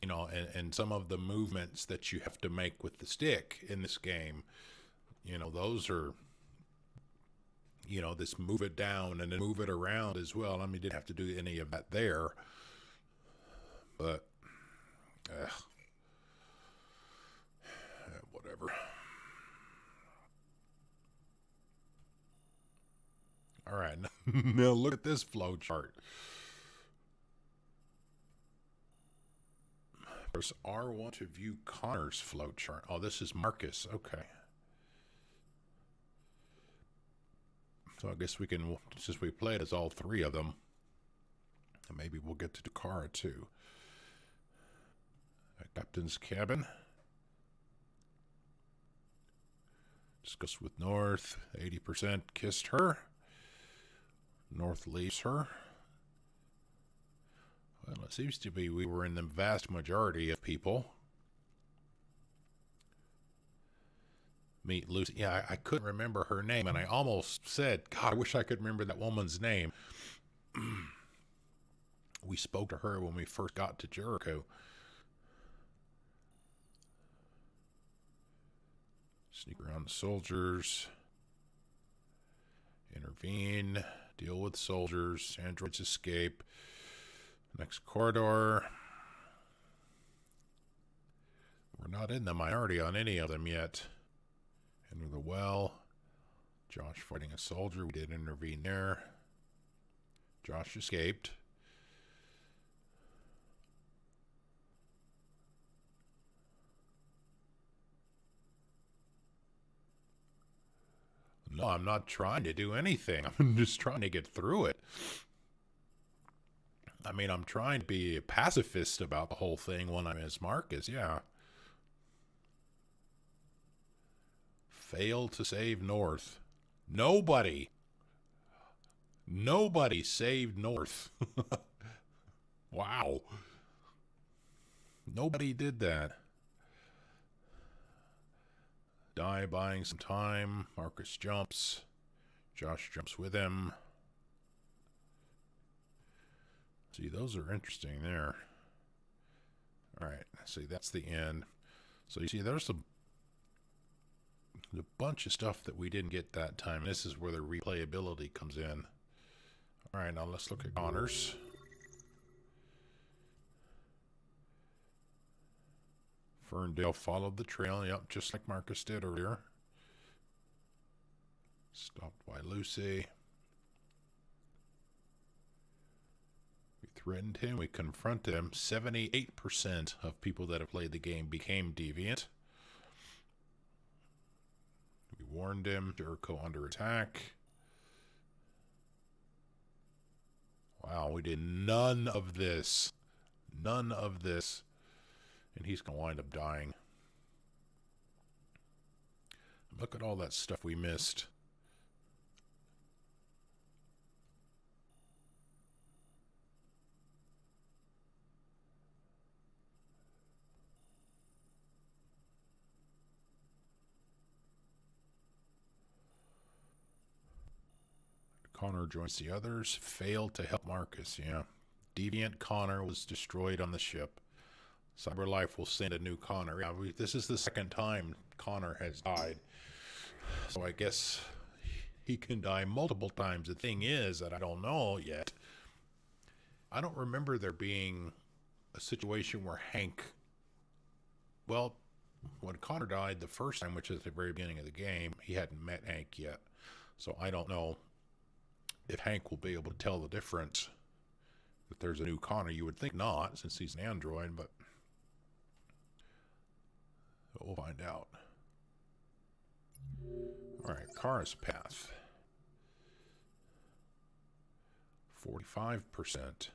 And some of the movements that you have to make with the stick in this game, those are, this move it down and then move it around as well. I mean, didn't have to do any of that there. But, whatever. All right, now look at this flow chart. There's R1 to view Connor's flow chart. Oh, this is Marcus. Okay. So I guess we can, since we played as all three of them, maybe we'll get to Dakara too. Captain's cabin. Discuss with North. 80% kissed her. North leaves her. Well, it seems to be we were in the vast majority of people. Meet Lucy. Yeah, I couldn't remember her name, and I almost said, God, I wish I could remember that woman's name. We spoke to her when we first got to Jericho. Sneak around the soldiers. Intervene. Deal with soldiers. Androids escape. Next corridor. We're not in the minority on any of them yet. Enter the well. Josh fighting a soldier. We did intervene there. Josh escaped. No, I'm not trying to do anything. I'm just trying to get through it. I mean, I'm trying to be a pacifist about the whole thing when I'm as Marcus, yeah. Failed to save North. Nobody. Nobody saved North. Wow. Nobody did that. Die buying some time. Marcus jumps. Josh jumps with him. See, those are interesting there. Alright, see, that's the end. So you see, there's a bunch of stuff that we didn't get that time. This is where the replayability comes in. Alright, now let's look at Connors. Ferndale followed the trail, yep, just like Marcus did earlier. Stopped by Lucy. We threatened him, we confronted him. 78% of people that have played the game became deviant. We warned him, Jericho under attack. Wow, we did none of this. None of this. And he's going to wind up dying. Look at all that stuff we missed. Connor joins the others. Failed to help Marcus, yeah. Deviant Connor was destroyed on the ship. CyberLife will send a new Connor. Yeah, this is the second time Connor has died. So I guess he can die multiple times. The thing is that I don't know yet. I don't remember there being a situation where Hank... Well, when Connor died the first time, which is the very beginning of the game, he hadn't met Hank yet. So I don't know if Hank will be able to tell the difference. That there's a new Connor. You would think not, since he's an android, but... we'll find out. Alright, Kara's path. 45%.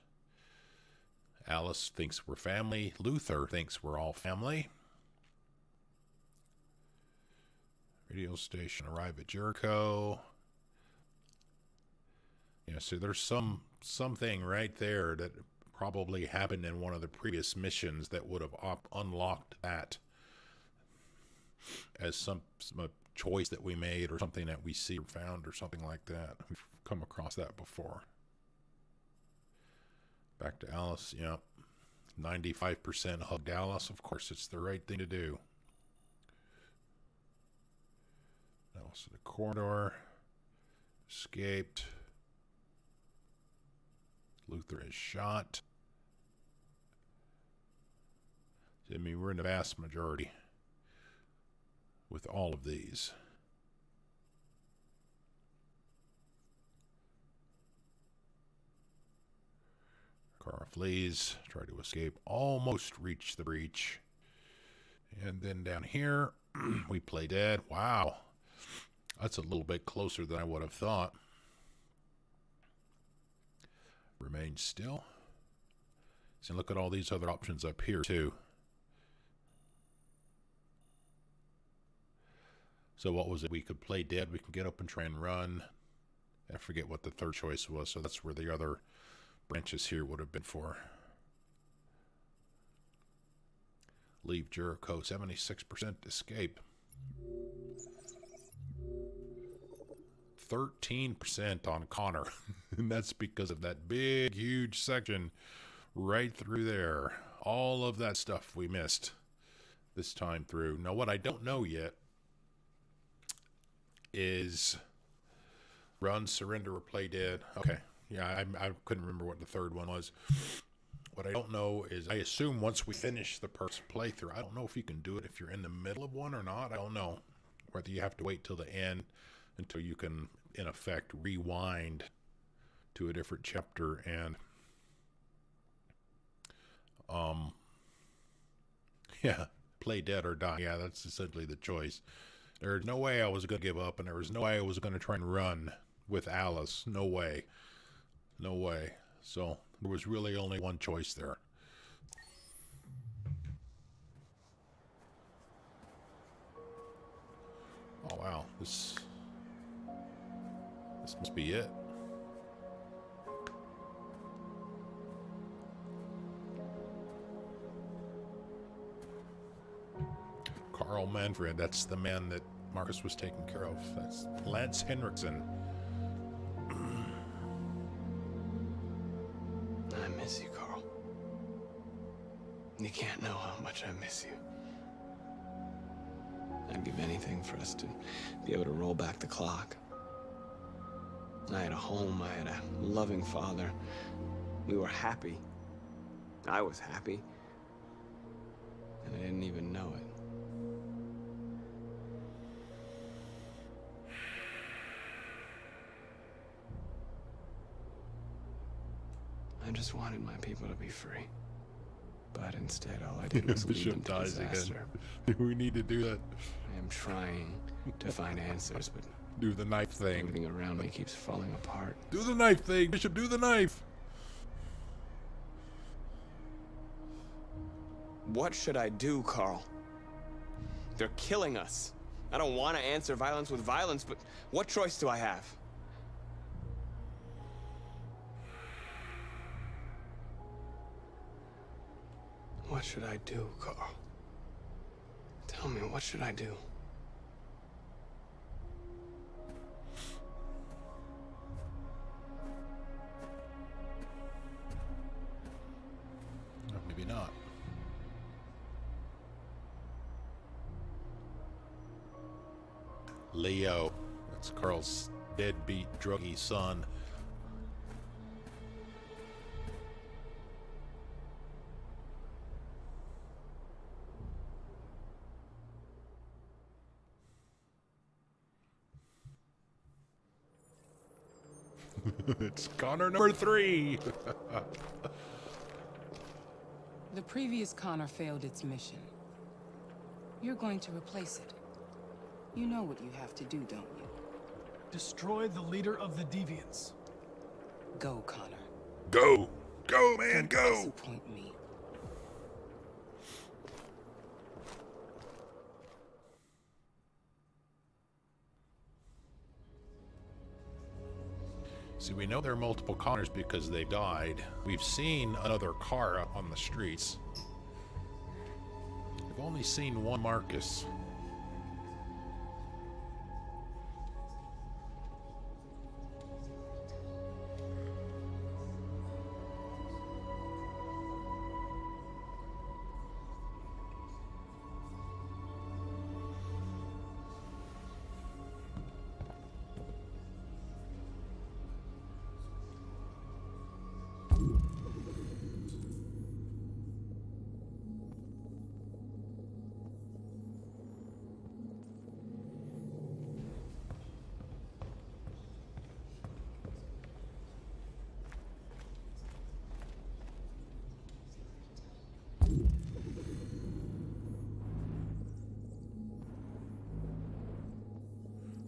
Alice thinks we're family. Luther thinks we're all family. Radio station arrive at Jericho. Yeah, so there's something right there that probably happened in one of the previous missions that would have unlocked that as some choice that we made or something that we see or found or something like that. We've come across that before. Back to Alice, yeah. 95% hugged Alice. Of course, it's the right thing to do. Alice in the corridor. Escaped. Luther is shot. I mean, we're in the vast majority with all of these. Kara flees, try to escape, almost reach the breach. And then down here, we play dead. Wow. That's a little bit closer than I would have thought. Remain still. So look at all these other options up here too. So what was it? We could play dead. We can get up and try and run. I forget what the third choice was. So that's where the other branches here would have been for. Leave Jericho. 76% escape. 13% on Connor. And that's because of that big, huge section right through there. All of that stuff we missed this time through. Now, what I don't know yet is run, surrender, or play dead. Okay. Yeah, I couldn't remember what the third one was. What I don't know is, I assume once we finish the first playthrough, I don't know if you can do it if you're in the middle of one or not. I don't know. Whether you have to wait till the end until you can, in effect, rewind to a different chapter and yeah, play dead or die. Yeah, that's essentially the choice. There's no way I was going to give up, and there was no way I was going to try and run with Alice. No way. No way. So there was really only one choice there. Oh wow, this must be it. Carl Manfred. That's the man that Marcus was taking care of. That's Lance Henriksen. I miss you, Carl. You can't know how much I miss you. I'd give anything for us to be able to roll back the clock. I had a home, I had a loving father. We were happy. I was happy. And I didn't even know it. I just wanted my people to be free. But instead, all I did was lead them to disaster. Again. We need to do that. I am trying to find answers, but do the knife thing. Everything around me keeps falling apart. Do the knife thing, Bishop. Do the knife. What should I do, Carl? They're killing us. I don't want to answer violence with violence, but what choice do I have? What should I do, Carl? Tell me, what should I do? No, maybe not. Leo. That's Carl's deadbeat, druggy son. It's Connor number 3. The previous Connor failed its mission. You're going to replace it. You know what you have to do, don't you? Destroy the leader of the Deviants. Go, Connor. Go! Go, man, Don't go! disappoint me. See, we know there are multiple Connors because they died. We've seen another car out on the streets. We've only seen one Marcus.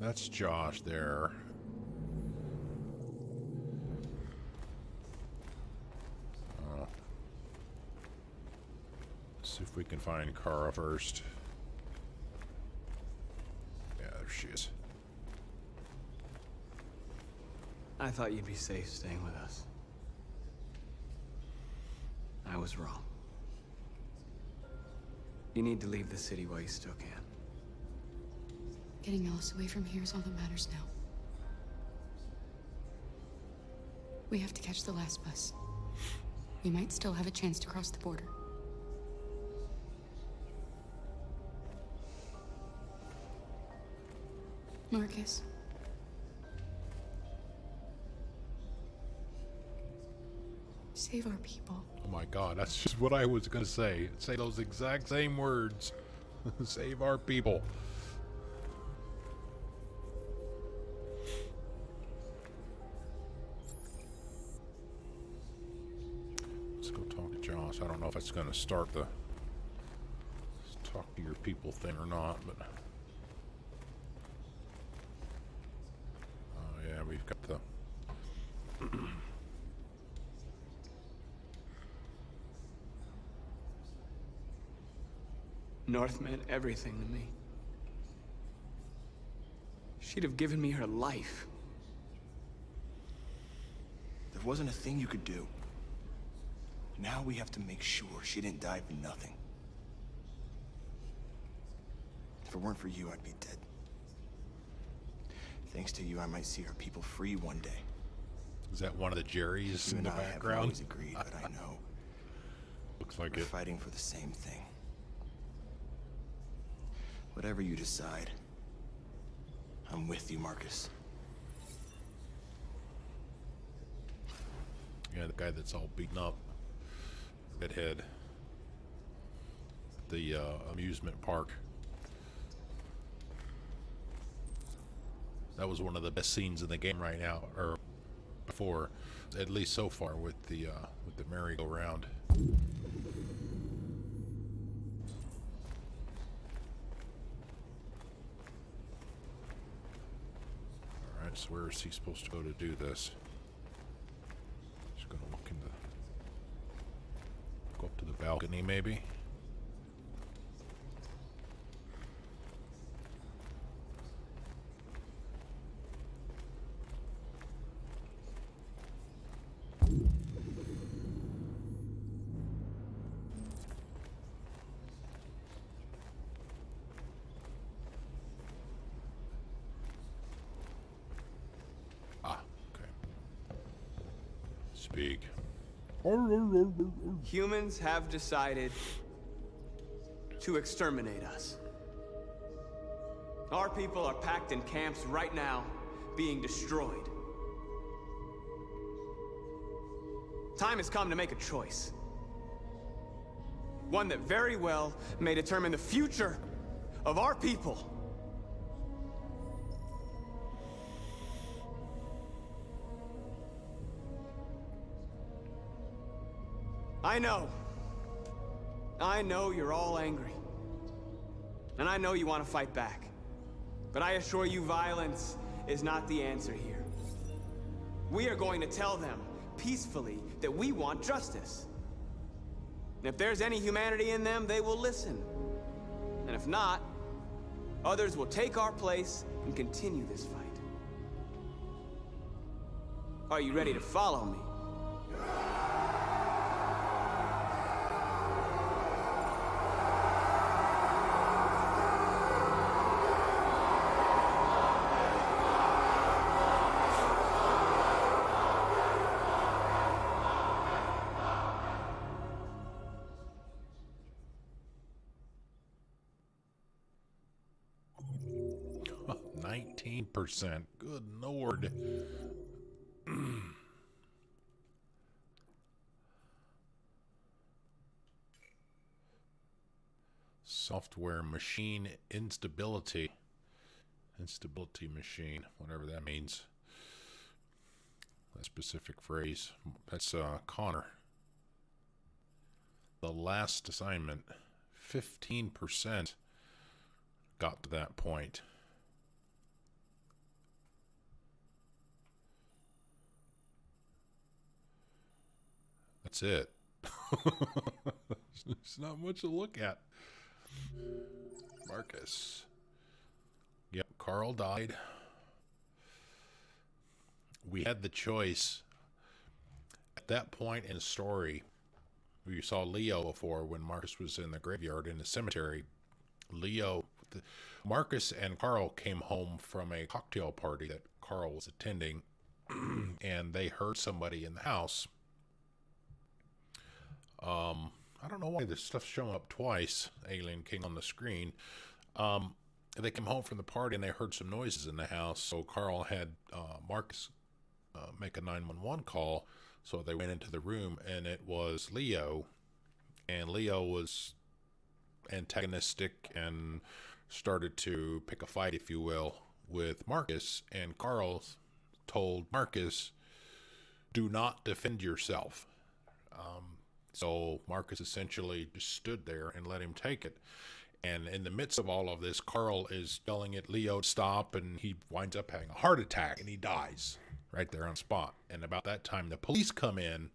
That's Josh there. Let's see if we can find Kara first. Yeah, there she is. I thought you'd be safe staying with us. I was wrong. You need to leave the city while you still can. Getting Alice away from here is all that matters now. We have to catch the last bus. We might still have a chance to cross the border. Marcus. Save our people. Oh my god, that's just what I was gonna say. Say those exact same words. Save our people. Let's go talk to Josh. I don't know if it's gonna start the talk to your people thing or not, but oh yeah, we've got the North meant everything to me. She'd have given me her life. There wasn't a thing you could do. Now we have to make sure she didn't die for nothing. If it weren't for you, I'd be dead. Thanks to you, I might see our people free one day. Is that one of the Jerrys You in and the I haven't background? always agreed, but I know Looks like we're it. fighting for the same thing. Whatever you decide, I'm with you, Marcus. Yeah, the guy that's all beaten up. Redhead. The amusement park. That was one of the best scenes in the game right now, or before, at least so far, with the merry-go-round. All right, so where is he supposed to go to do this? Just gonna look into, go up to the balcony, maybe. Speak. Humans have decided to exterminate us. Our people are packed in camps right now, being destroyed. Time has come to make a choice. One that very well may determine the future of our people. I know you're all angry. And I know you want to fight back. But I assure you, violence is not the answer here. We are going to tell them, peacefully, that we want justice. And if there's any humanity in them, they will listen. And if not, others will take our place and continue this fight. Are you ready to follow me? %. Good Lord. Software machine instability. Instability machine, whatever that means. That specific phrase. That's Connor. The last assignment. 15% got to that point. That's it. There's not much to look at. Marcus. Yep, Carl died. We had the choice. At that point in the story, we saw Leo before when Marcus was in the graveyard in the cemetery. Marcus and Carl came home from a cocktail party that Carl was attending, and they heard somebody in the house. I don't know why this stuff's showing up twice, Alien King on the screen. They came home from the party and they heard some noises in the house, so Carl had Marcus make a 911 call. So they went into the room and it was Leo, and Leo was antagonistic and started to pick a fight, if you will, with Marcus, and Carl told Marcus, do not defend yourself. So Marcus essentially just stood there and let him take it. And in the midst of all of this, Carl is yelling at Leo to stop, and he winds up having a heart attack, and he dies right there on spot. And about that time, the police come in,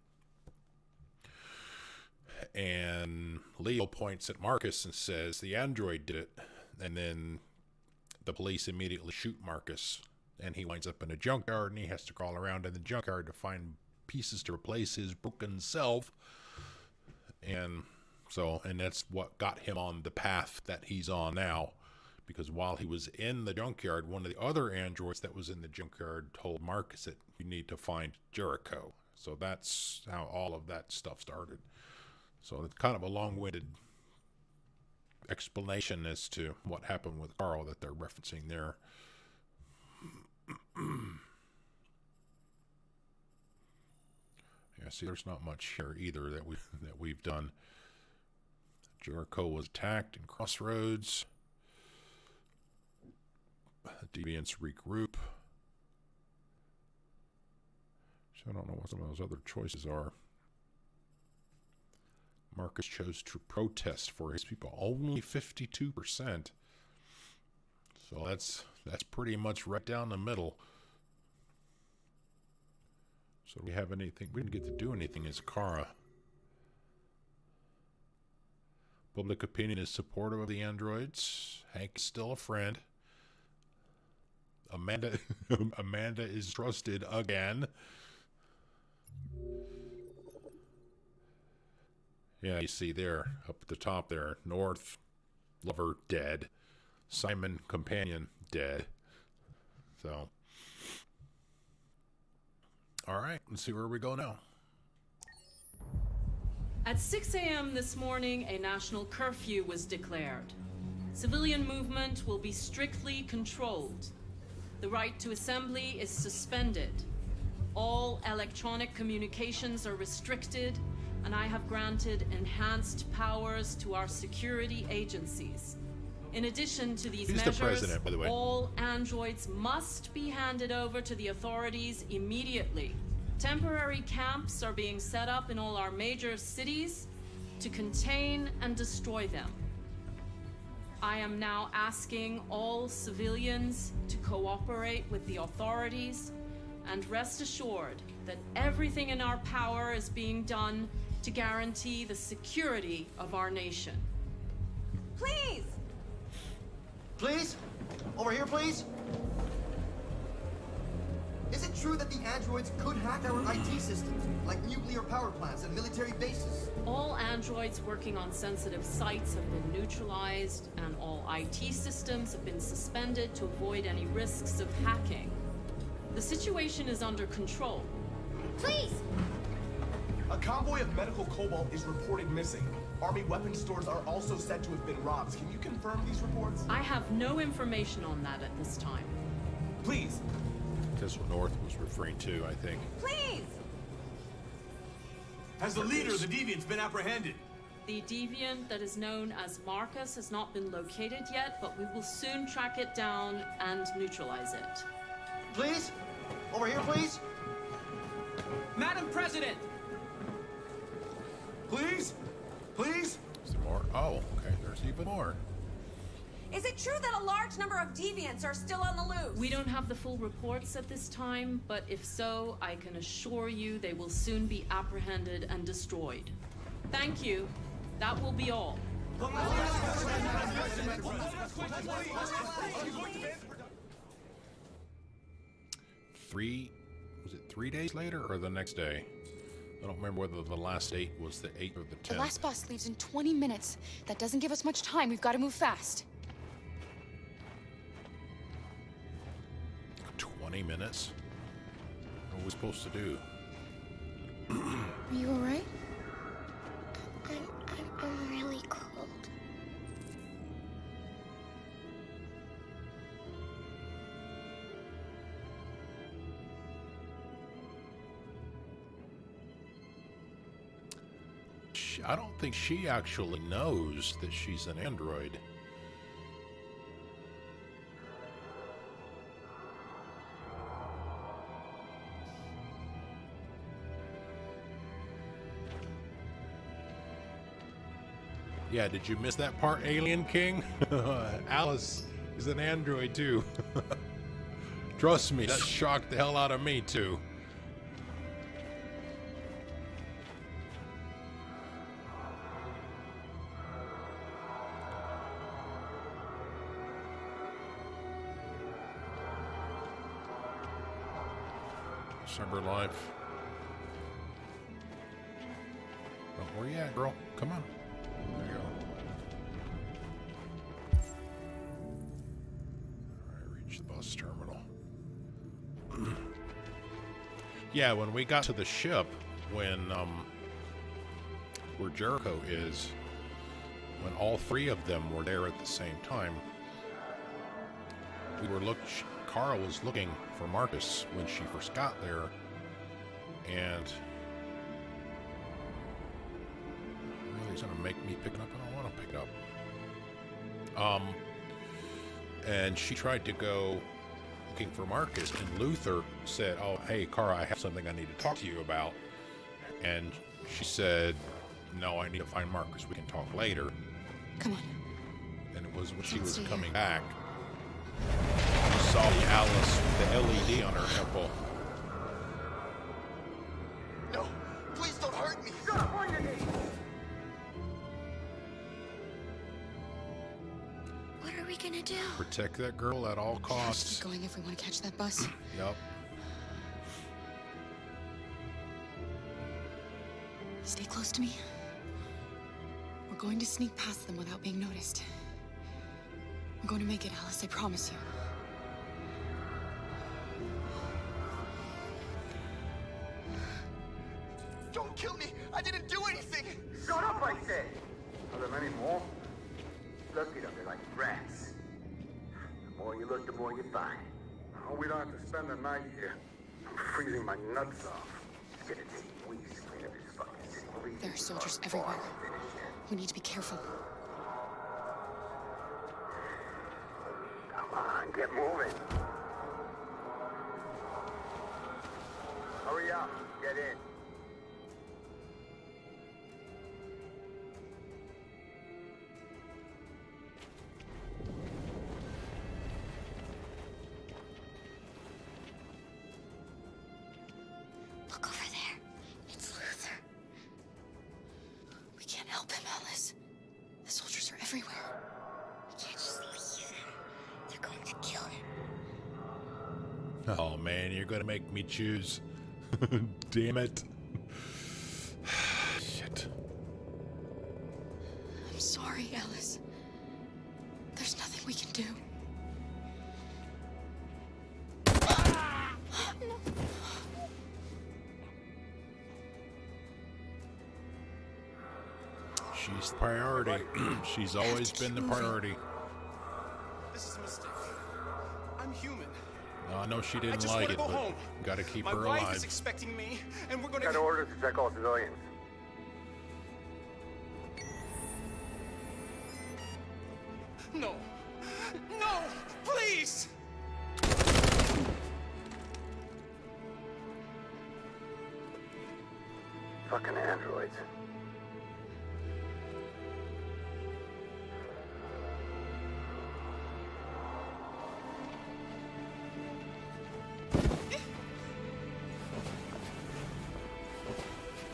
and Leo points at Marcus and says, the android did it. And then the police immediately shoot Marcus, and he winds up in a junkyard, and he has to crawl around in the junkyard to find pieces to replace his broken self. And that's what got him on the path that he's on now, because while he was in the junkyard, one of the other androids that was in the junkyard told Marcus that you need to find Jericho. So that's how all of that stuff started. So it's kind of a long-winded explanation as to what happened with Carl that they're referencing there. Yeah, see, there's not much here either that we've done. Jericho was attacked in Crossroads. Deviants regroup. So I don't know what some of those other choices are. Marcus chose to protest for his people. Only 52%. So that's pretty much right down the middle. So do we have anything? We didn't get to do anything as Kara. Public opinion is supportive of the androids. Hank is still a friend. Amanda is trusted again. Yeah, you see there, up at the top there, North, lover, dead. Simon, companion, dead. So, all right, let's see where we go now. At 6 a.m. this morning, a national curfew was declared. Civilian movement will be strictly controlled. The right to assembly is suspended. All electronic communications are restricted, and I have granted enhanced powers to our security agencies. In addition to these measures, the president, by the way. All androids must be handed over to the authorities immediately. Temporary camps are being set up in all our major cities to contain and destroy them. I am now asking all civilians to cooperate with the authorities and rest assured that everything in our power is being done to guarantee the security of our nation. Please! Please? Over here, please? Is it true that the androids could hack our IT systems, like nuclear power plants and military bases? All androids working on sensitive sites have been neutralized, and all IT systems have been suspended to avoid any risks of hacking. The situation is under control. Please! A convoy of medical cobalt is reported missing. Army weapons stores are also said to have been robbed. Can you confirm these reports? I have no information on that at this time. Please. That's what North was referring to, I think. Please! Has the leader of the Deviants been apprehended? The deviant that is known as Marcus has not been located yet, but we will soon track it down and neutralize it. Please? Over here, please? Madam President! Please? Please? Is there more? Oh, okay, there's even more. Is it true that a large number of deviants are still on the loose? We don't have the full reports at this time, but if so, I can assure you they will soon be apprehended and destroyed. Thank you. That will be all. Was it 3 days later or the next day? I don't remember whether the last date was the 8th or the 10th. The last bus leaves in 20 minutes. That doesn't give us much time. We've got to move fast. 20 minutes? What are we supposed to do? Are you all right? I'm really cold. I don't think she actually knows that she's an android. Yeah, did you miss that part, Alien King? Alice is an android too. Trust me, that shocked the hell out of me too. Cyber life. Oh, where you at, girl? Come on. There you Yeah, when we got to the ship, when where Jericho is, when all three of them were there at the same time, Kara was looking for Marcus when she first got there, and really it's gonna make me pick it up. I don't want to pick it up. And she tried to go looking for Marcus, and Luther said, "Oh, hey, Kara, I have something I need to talk to you about." And she said, "No, I need to find Marcus. We can talk later." Come on. And it was when she was coming back, she saw the Alice with the LED on her temple. No, please don't hurt me. Stop on your knees. What are we gonna do? Protect that girl at all costs. Keep going if we want to catch that bus. Yep. Stay close to me. We're going to sneak past them without being noticed. We're going to make it, Alice, I promise you. Don't kill me! I didn't do anything! Shut up, I said! Are there many more? Look at them, they're like rats. The more you look, the more you find. Oh, we don't have to spend the night here. I'm freezing my nuts off. It's gonna take weeks to clean up this fucking city. There are soldiers everywhere. We need to be careful. Come on, get moving. Hurry up, get in. Look over there. It's Luther. We can't help him, Alice. The soldiers are everywhere. We can't just leave him. They're going to kill him. Oh man, you're gonna make me choose. Damn it. Shit. I'm sorry, Alice. There's nothing we can do. She's the priority. She's always been the priority. This is a mistake. I'm human. No, I know she I didn't just like want to it, go but home. gotta keep My her wife alive. is expecting me, and we're gonna Got orders to check all civilians. No. No! Please! Fucking androids.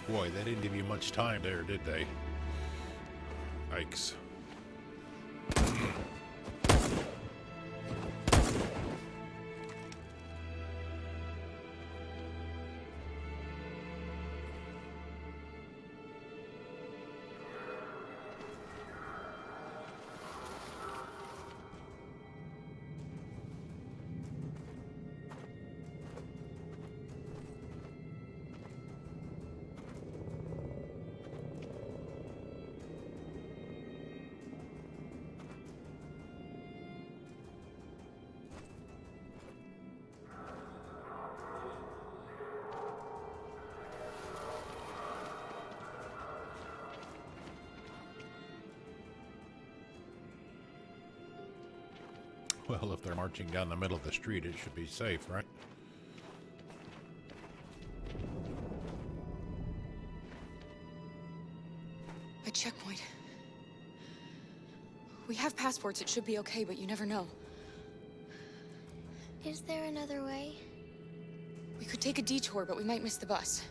Boy, they didn't give you much time there, did they? Yikes. Well, if they're marching down the middle of the street, it should be safe, right? A checkpoint. We have passports, it should be okay, but you never know. Is there another way? We could take a detour, but we might miss the bus.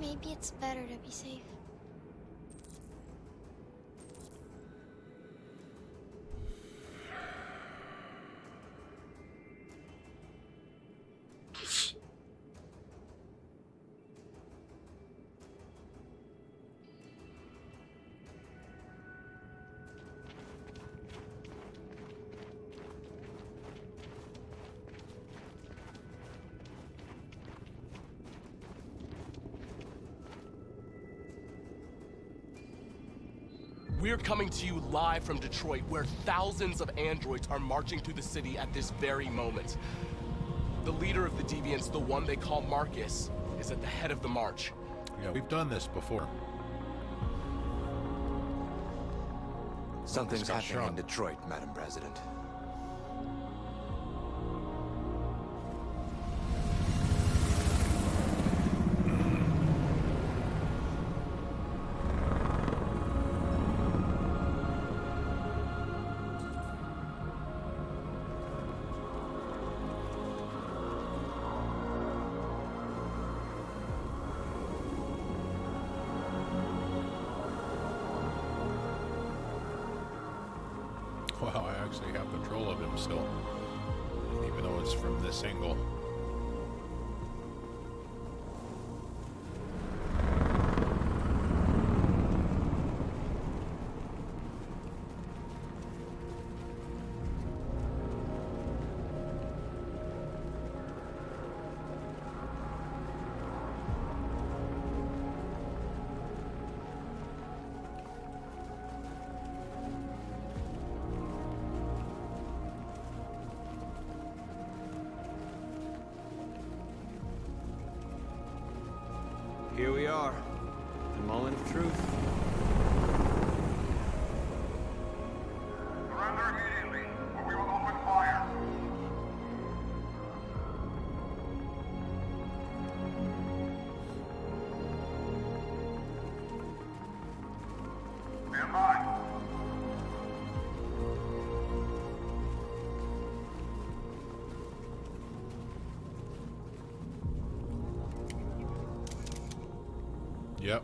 Maybe it's better to be safe. We're coming to you live from Detroit, where thousands of androids are marching through the city at this very moment. The leader of the Deviants, the one they call Marcus, is at the head of the march. Yeah, we've done this before. Something's got happening shot. in Detroit, Madam President. Wow, I actually have control of him still, even though it's from this angle. Here we are, the moment of truth. Surrender immediately, or we will open fire. Stand by. Yep.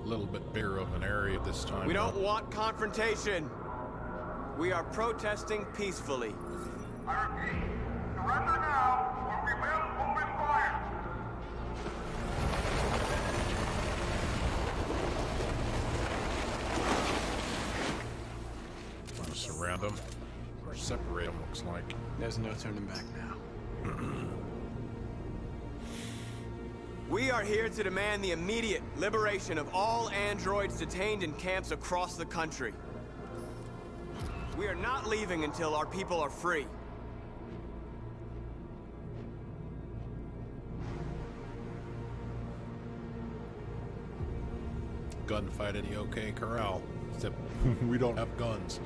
A little bit bigger of an area this time. We don't want confrontation. We are protesting peacefully. I repeat, surrender now, or we will open fire. Want to surround them or separate them? Looks like There's no turning back now. We are here to demand the immediate liberation of all androids detained in camps across the country. We are not leaving until our people are free. gunfight at the OK Corral, except we don't have guns.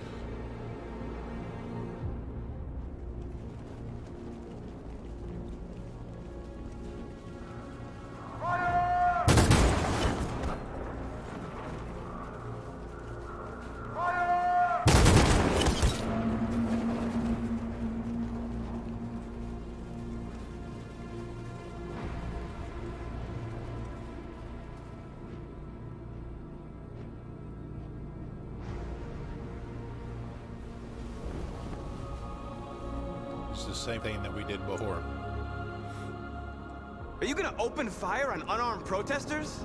It's the same thing that we did before. Are you gonna open fire on unarmed protesters?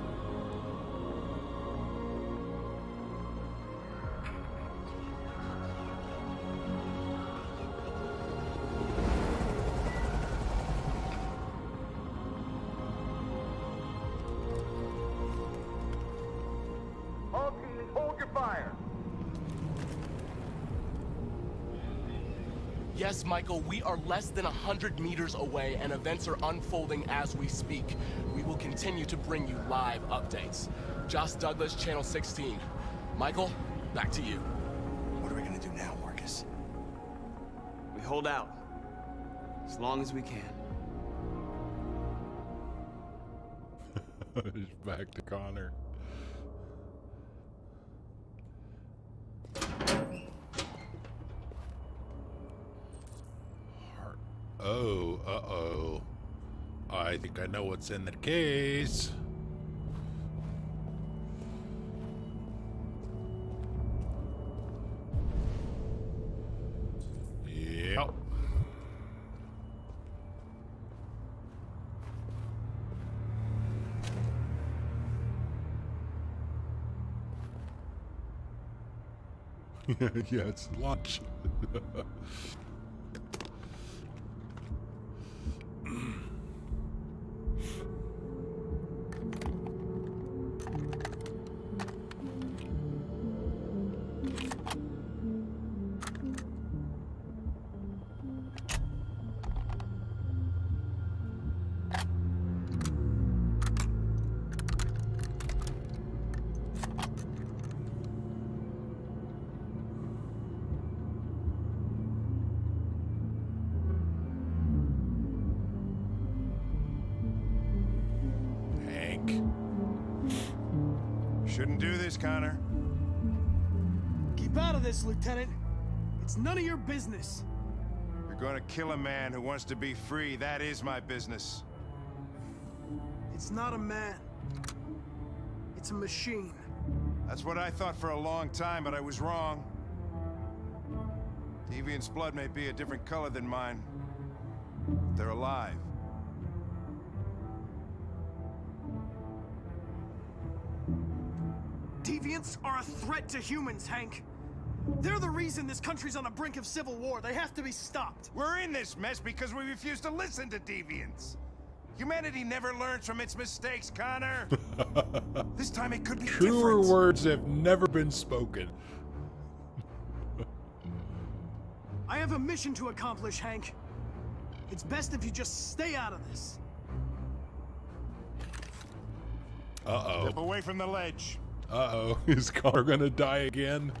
All teams, hold your fire. Yes, Michael, we are less than 100 meters away and events are unfolding as we speak. We will continue to bring you live updates. Josh Douglas, Channel 16. Michael, back to you. What are we gonna do now, Marcus? We hold out. As long as we can. It's back to Connor. Oh, uh-oh. I think I know what's in the case. Yep. Yeah, it's lunch. Shouldn't do this, Connor. Keep out of this, Lieutenant. It's none of your business. You're gonna kill a man who wants to be free. That is my business. It's not a man. It's a machine. That's what I thought for a long time, but I was wrong. Deviant's blood may be a different color than mine. They're alive. Deviants are a threat to humans, Hank. They're the reason this country's on the brink of civil war. They have to be stopped. We're in this mess because we refuse to listen to deviants. Humanity never learns from its mistakes, Connor. This time it could be Truer different. words have never been spoken. I have a mission to accomplish, Hank. It's best if you just stay out of this. Uh-oh. Step away from the ledge. Uh-oh. Is Connor gonna die again?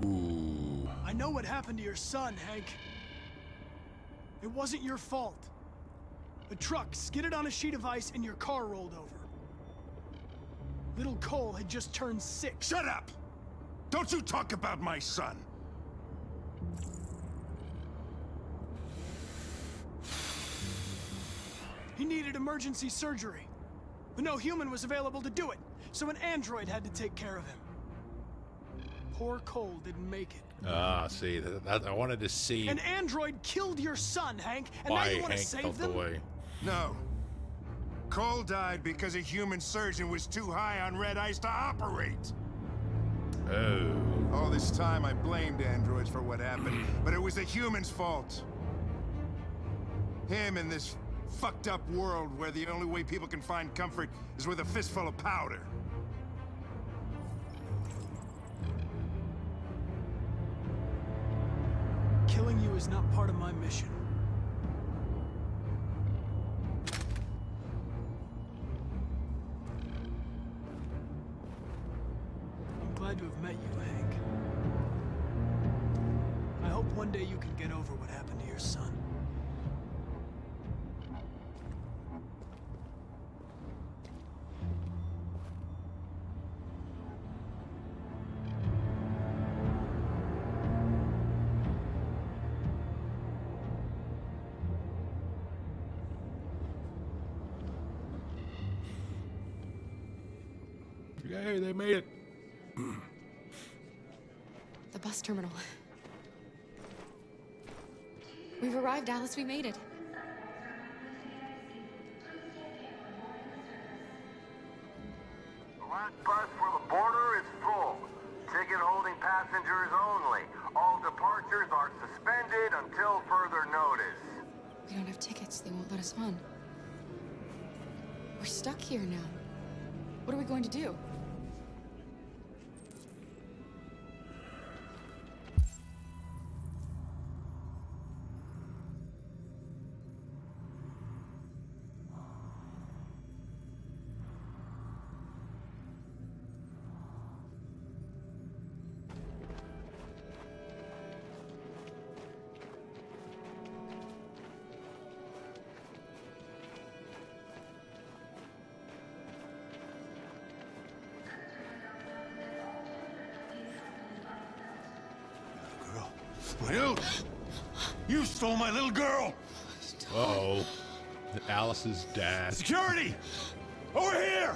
Ooh. I know what happened to your son, Hank. It wasn't your fault. A truck skidded on a sheet of ice and your car rolled over. Little Cole had just turned 6. Shut up! Don't you talk about my son! He needed emergency surgery, but no human was available to do it, so an android had to take care of him. Poor Cole didn't make it. Ah, see, that I wanted to see An android killed your son, Hank, and now why you want to Hank save felt them? the way. No. Cole died because a human surgeon was too high on red ice to operate. Oh. All this time I blamed androids for what happened, but it was the humans' fault. Him in this fucked up world where the only way people can find comfort is with a fistful of powder. Killing you is not part of my mission. I'm glad to have met you, Hank. I hope one day you can get over what happened to your son. Yay, they made it. The bus terminal. We've arrived, Alice. We made it. The last bus for the border is full. Ticket holding passengers only. All departures are suspended until further notice. We don't have tickets. They won't let us on. We're stuck here now. What are we going to do? Will, you stole my little girl! Uh-oh. Alice's dad. Security! Over here!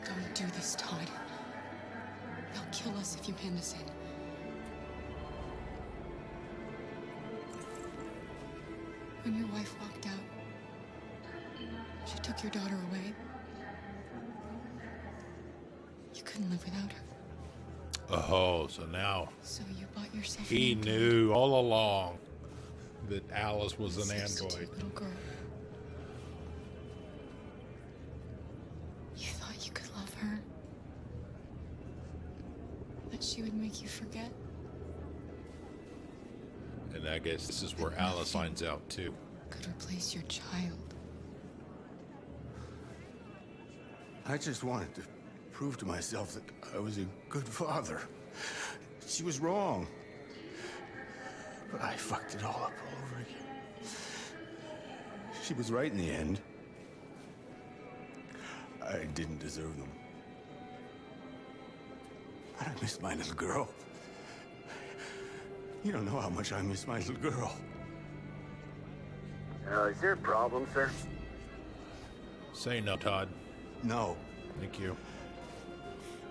Don't do this, Todd. They'll kill us if you hand us in. When your wife walked out, she took your daughter away. You couldn't live without her. Oh, so now So you bought yourself he an knew all along that Alice was an substitute android. little girl. You thought you could love her? That she would make you forget? And I guess this is where Alice finds out too. Could replace your child. I just wanted to prove to myself that I was a good father. She was wrong. But I fucked it all up all over again. She was right in the end. I didn't deserve them. But I miss my little girl. You don't know how much I miss my little girl. Is there a problem, sir? Say no, Todd. No. Thank you.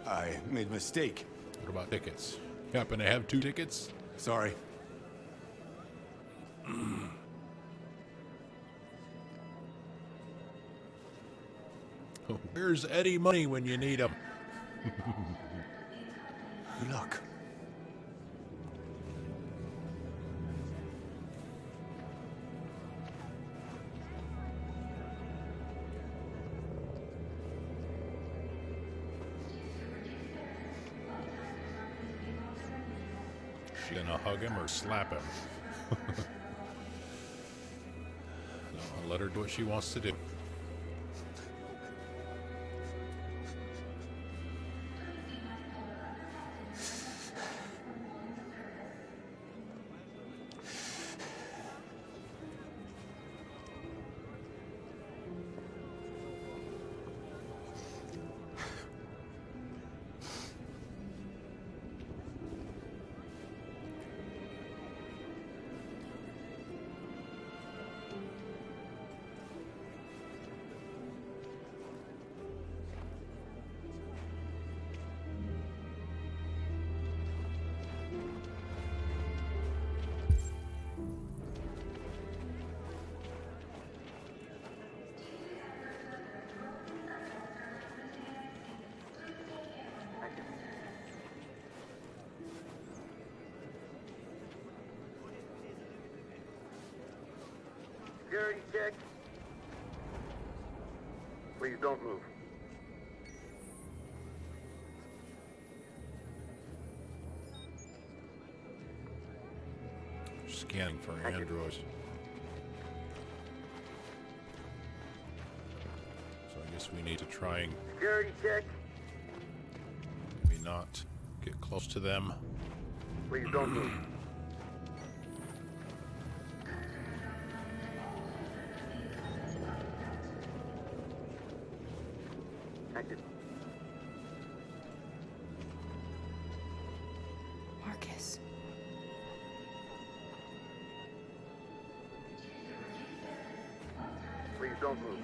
I made a mistake. What about tickets? You happen to have 2 tickets? Sorry. Where's Eddie Money when you need him? Good luck. She gonna hug him or slap him? No, I'll let her do what she wants to do. Security check. Please don't move. Scanning for androids. So I guess we need to try and Security check. maybe not get close to them. Please don't move. Marcus. Please don't move.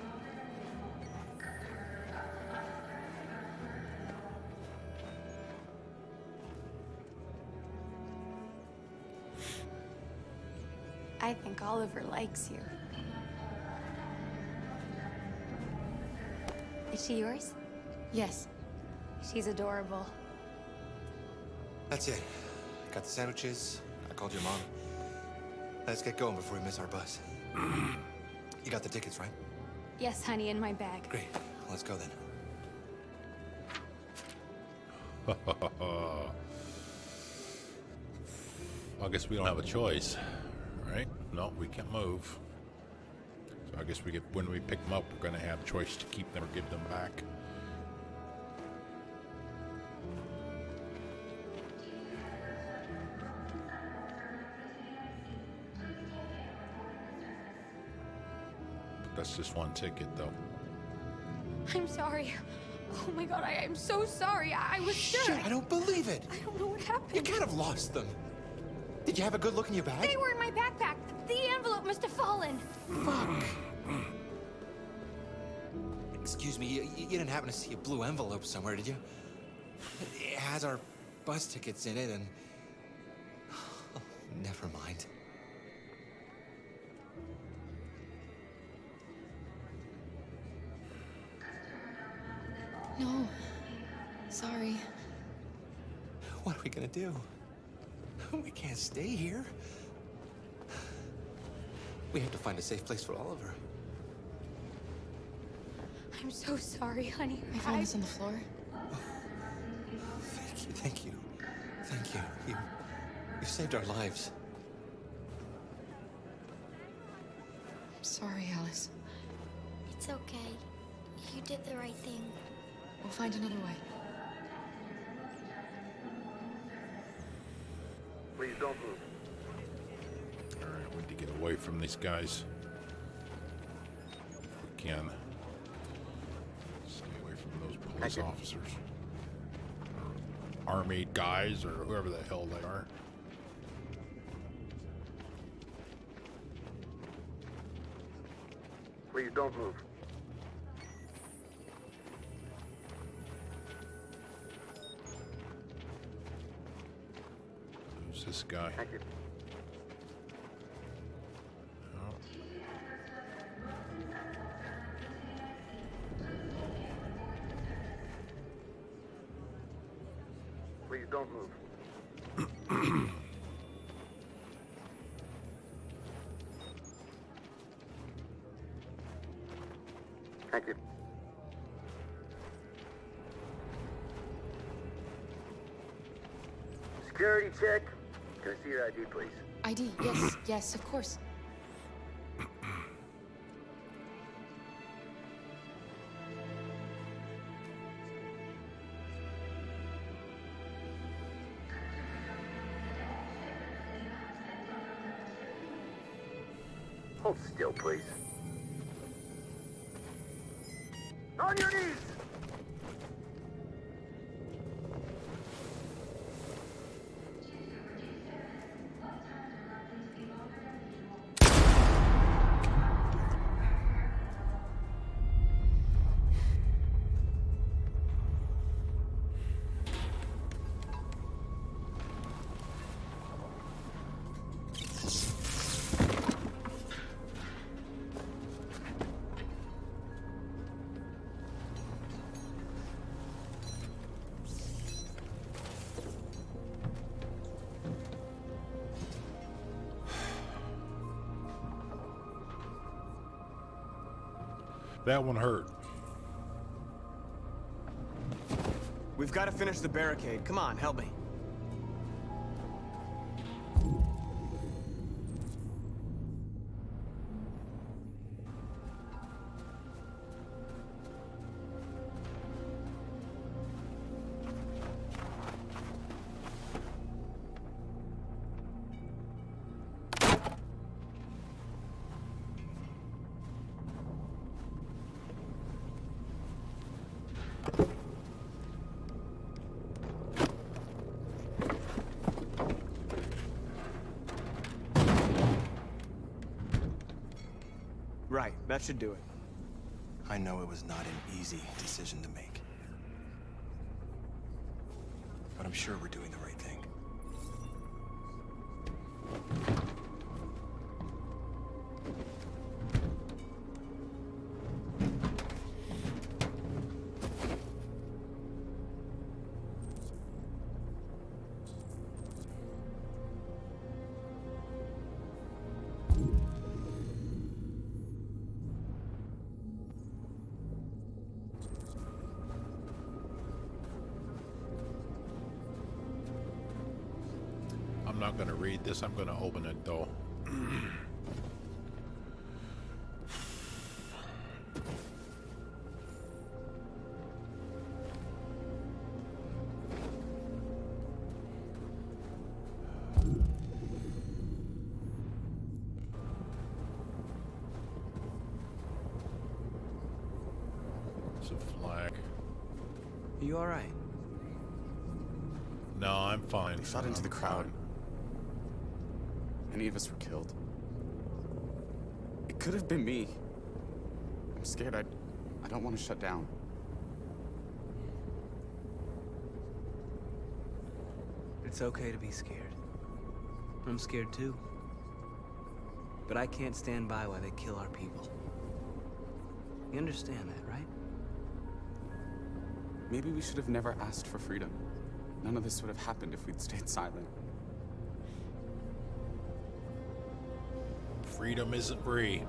I think Oliver likes you. Is she yours? Yes. She's adorable. That's it. Got the sandwiches. I called your mom. Let's get going before we miss our bus. You got the tickets, right? Yes, honey, in my bag. Great. Let's go then. I guess we don't have a choice, right? No, we can't move. So I guess we get when we pick them up, we're going to have a choice to keep them or give them back. But that's just one ticket, though. I'm sorry. Oh my god, I'm so sorry. I was sure. Shit, I don't believe it. I don't know what happened. You can't have lost them. Did you have a good look in your bag? They were in my backpack. The envelope must have fallen. Fuck. Excuse me, you didn't happen to see a blue envelope somewhere, did you? It has our bus tickets in it and... Oh, never mind. No. Sorry. What are we gonna do? We can't stay here. We have to find a safe place for Oliver. I'm so sorry, honey. I found this on the floor. Thank you. Thank you. You saved our lives. I'm sorry, Alice. It's okay. You did the right thing. We'll find another way. Please don't move. Alright, we need to get away from these guys. If we can. Stay away from those police officers. Or army guys, or whoever the hell they are. Please don't move. Who's this guy? Thank you. Oh. Please don't move. Thank you. Security check. Can I see your ID, please? ID, yes, yes, of course. Hold still, please. On your knees! That one hurt. We've got to finish the barricade. Come on, help me. Right, that should do it. I know it was not an easy decision to make. But I'm sure we're doing the right thing. I'm not going to read this. I'm going to open it, though. It's a flag. Are you all right? No, I'm fine. They shot into the crowd. Many of us were killed. It could have been me. I'm scared. I don't want to shut down. It's okay to be scared. I'm scared too. But I can't stand by while they kill our people. You understand that, right? Maybe we should have never asked for freedom. None of this would have happened if we'd stayed silent. Freedom isn't free.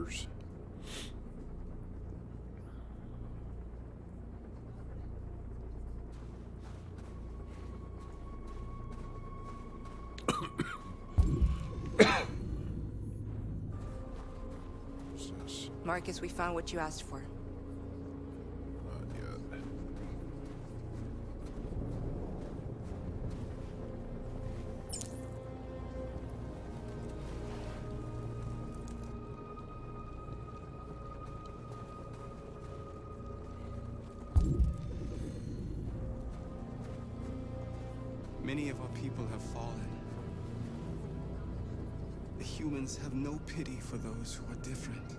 soldiers. Marcus, we found what you asked for. Not yet. Many of our people have fallen. The humans have no pity for those who are different.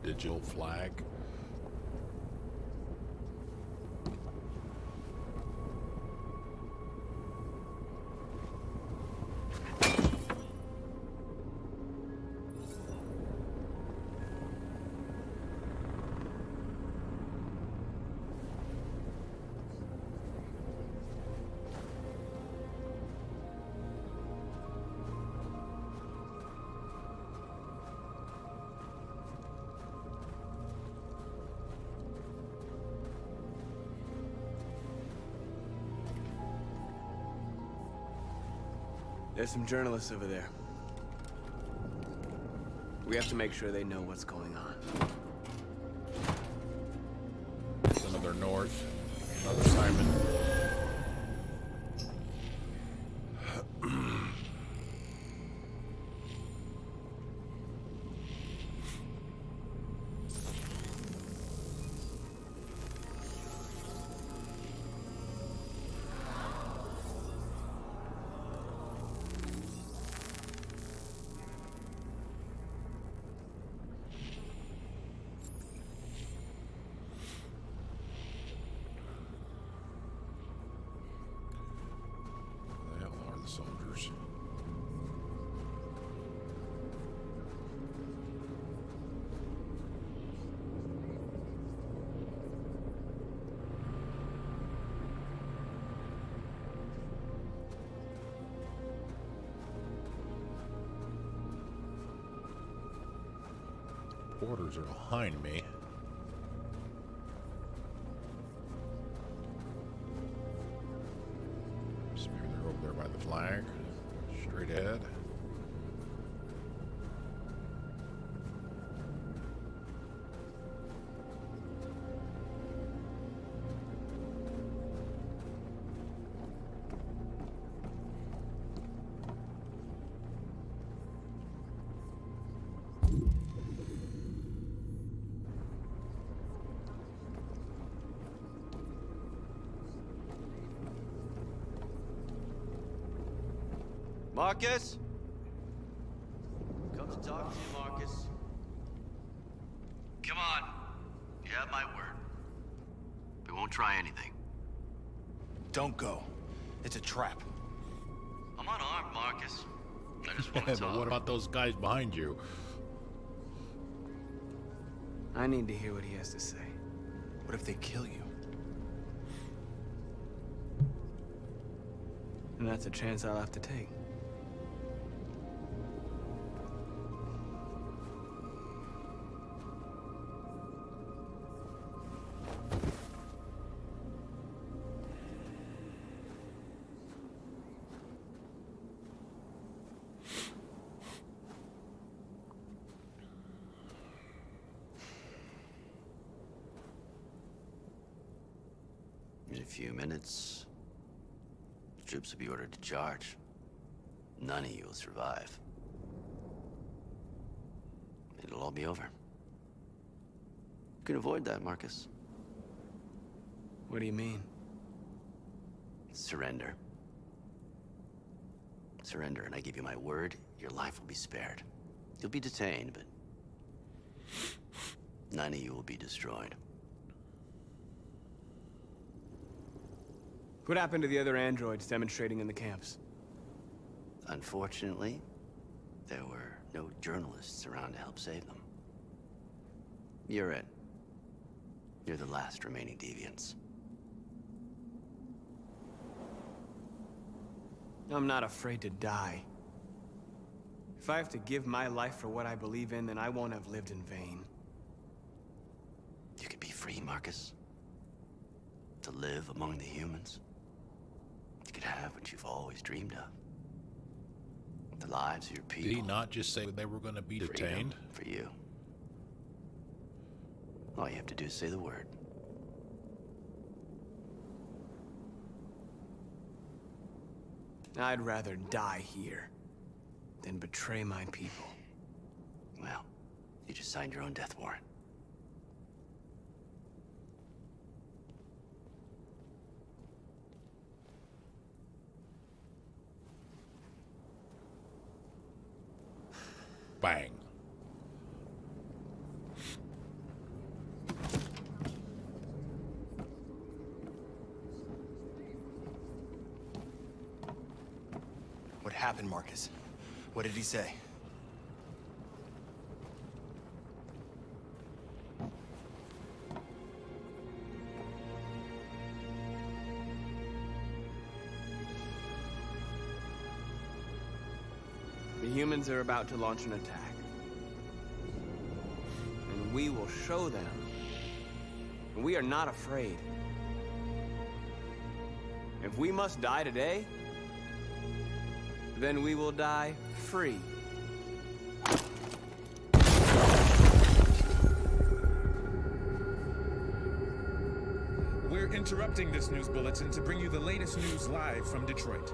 Digital flag. There's some journalists over there. We have to make sure they know what's going on. Another North. Another Simon. Soldiers. Porters are behind me. Maybe they're over there by the flag. Straight ahead. Marcus? Come to talk to you, Marcus. Come on. You have my word. We won't try anything. Don't go. It's a trap. I'm unarmed, Marcus. I just want to But talk. what about those guys behind you? I need to hear what he has to say. What if they kill you? And that's a chance I'll have to take. In a few minutes, the troops will be ordered to charge. None of you will survive. It'll all be over. You can avoid that, Marcus. What do you mean? Surrender. Surrender, and I give you my word, your life will be spared. You'll be detained, but none of you will be destroyed. What happened to the other androids demonstrating in the camps? Unfortunately, there were no journalists around to help save them. You're it. You're the last remaining deviants. I'm not afraid to die. If I have to give my life for what I believe in, then I won't have lived in vain. You could be free, Marcus. To live among the humans. You could have what you've always dreamed of. The lives of your people. Did he not just say they were going to be detained? For you. All you have to do is say the word. I'd rather die here than betray my people. Well, you just signed your own death warrant. Bang. What happened, Marcus? What did he say? The humans are about to launch an attack. And we will show them. We are not afraid. If we must die today, then we will die free. We're interrupting this news bulletin to bring you the latest news live from Detroit.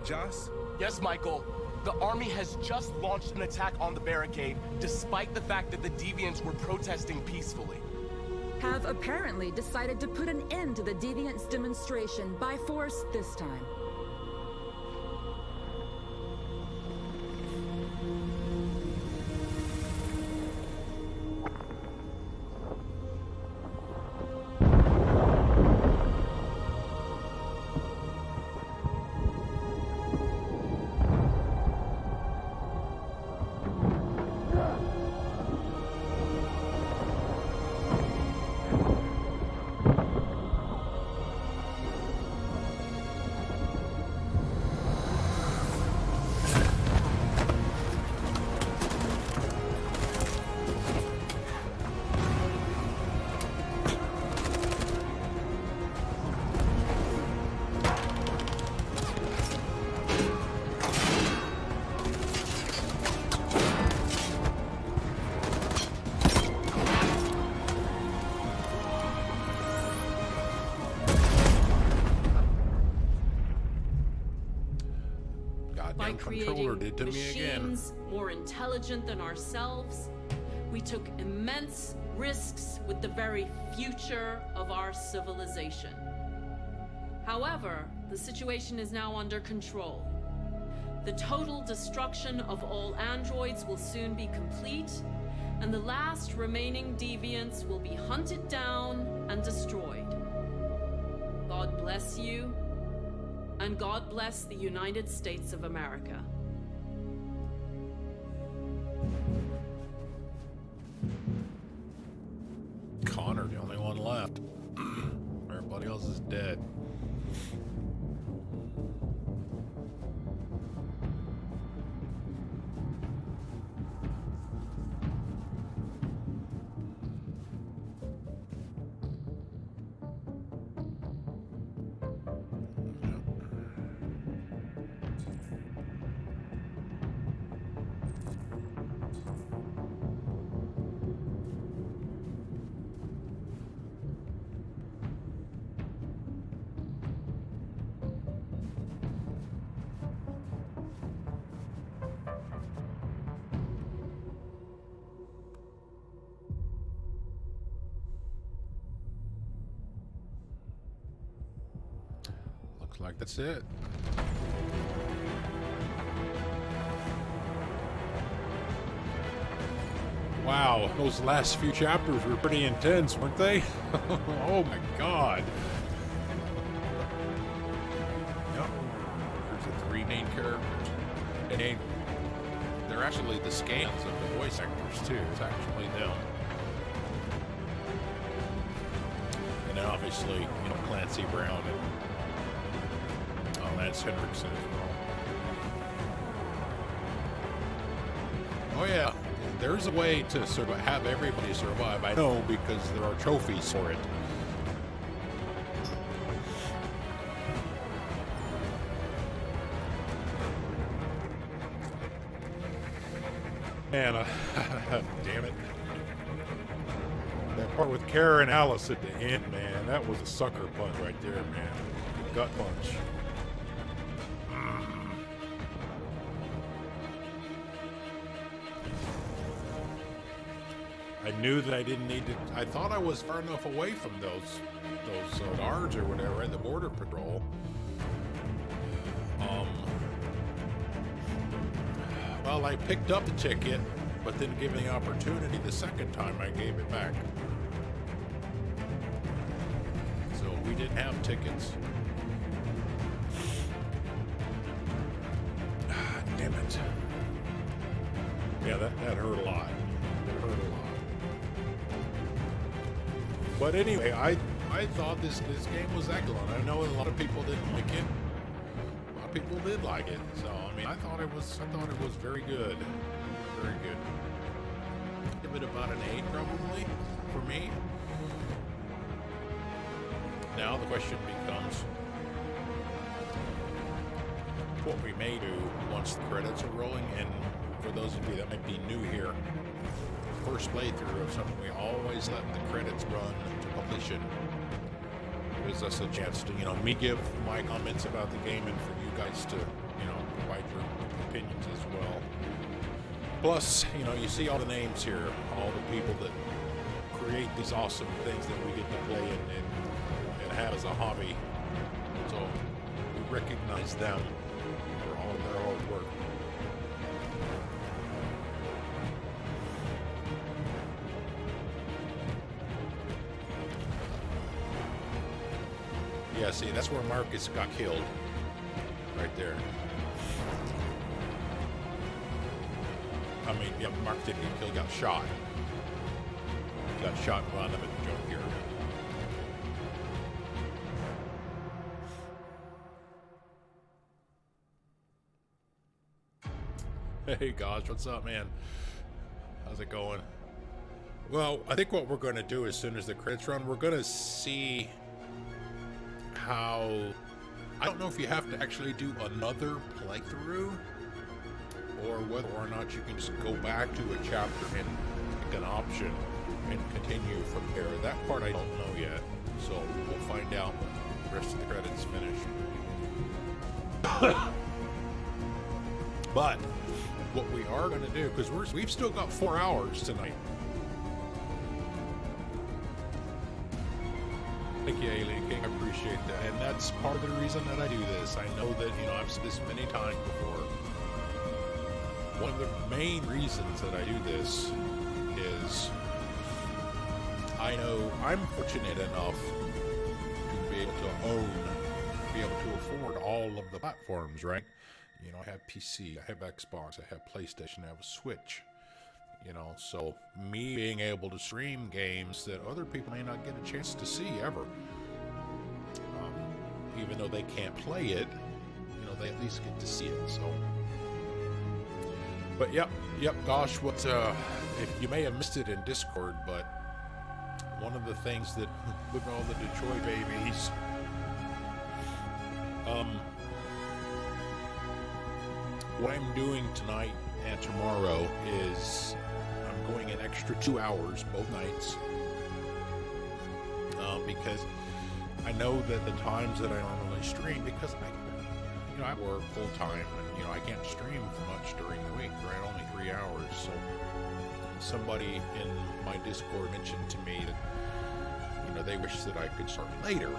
Joss? Yes, Michael. The army has just launched an attack on the barricade, despite the fact that the Deviants were protesting peacefully. Have apparently decided to put an end to the Deviants' demonstration by force this time. By creating controller did to me again. machines more intelligent than ourselves, we took immense risks with the very future of our civilization. However, the situation is now under control. The total destruction of all androids will soon be complete, and the last remaining deviants will be hunted down and destroyed. God bless you, and God bless the United States of America. Connor, the only one left. Everybody else is dead. Looks like that's it. Wow, those last few chapters were pretty intense, weren't they? Oh my god. Yep. There's the three main characters. And they're actually the scans of the voice actors too. It's actually them. And then obviously, you know, Clancy Brown and Lance Henriksen as well. Oh yeah, there's a way to sort of have everybody survive. I know because there are trophies for it. Man, damn it. That part with Kara and Alice at the end, man, that was a sucker punch right there, man. Gut punch. I knew that I didn't need to. I thought I was far enough away from those guards or whatever in the border patrol. Well, I picked up the ticket, but then given the opportunity the second time, I gave it back. So we didn't have tickets. Damn it. Yeah, that hurt a lot. It hurt a lot. But anyway, I thought this game was excellent. I know a lot of people didn't like it. A lot of people did like it. So I mean, I thought it was very good. Very good. Give it about an 8 probably for me. Now the question becomes what we may do once the credits are rolling. And for those of you that might be new here, first playthrough of something, we always let the credits run to completion. Gives us a chance to, you know, me give my comments about the game and for you guys to, you know, provide your opinions as well. Plus, you know, you see all the names here, all the people that create these awesome things that we get to play and have as a hobby. So we recognize them for all their hard work. Yeah, see, that's where Marcus got killed. Right there. I mean, yeah, Mark didn't get killed, he got shot. He got shot and wound up at the junkyard. Hey, gosh, what's up, man? How's it going? Well, I think what we're going to do as soon as the credits run, we're going to see how... I don't know if you have to actually do another playthrough or whether or not you can just go back to a chapter and pick an option and continue from there. That part I don't know yet, so we'll find out when the rest of the credits finish. But what we are going to do, because we've still got 4 hours tonight. Thank you, Alien King. I appreciate that. And that's part of the reason that I do this. I know that, you know, I've said this many times before. One of the main reasons that I do this is I know I'm fortunate enough to be able to own, be able to afford all of the platforms, right? You know, I have PC, I have Xbox, I have PlayStation, I have a Switch. You know, so me being able to stream games that other people may not get a chance to see ever, even though they can't play it, you know, they at least get to see it. So, but yep, gosh, what if you may have missed it in Discord, but one of the things that look at all the Detroit babies. What I'm doing tonight and tomorrow is I'm going an extra 2 hours both nights because I know that the times that I normally stream, because I work full time and, you know, I can't stream much during the week, right? Only 3 hours. So somebody in my Discord mentioned to me that, you know, they wish that I could start later,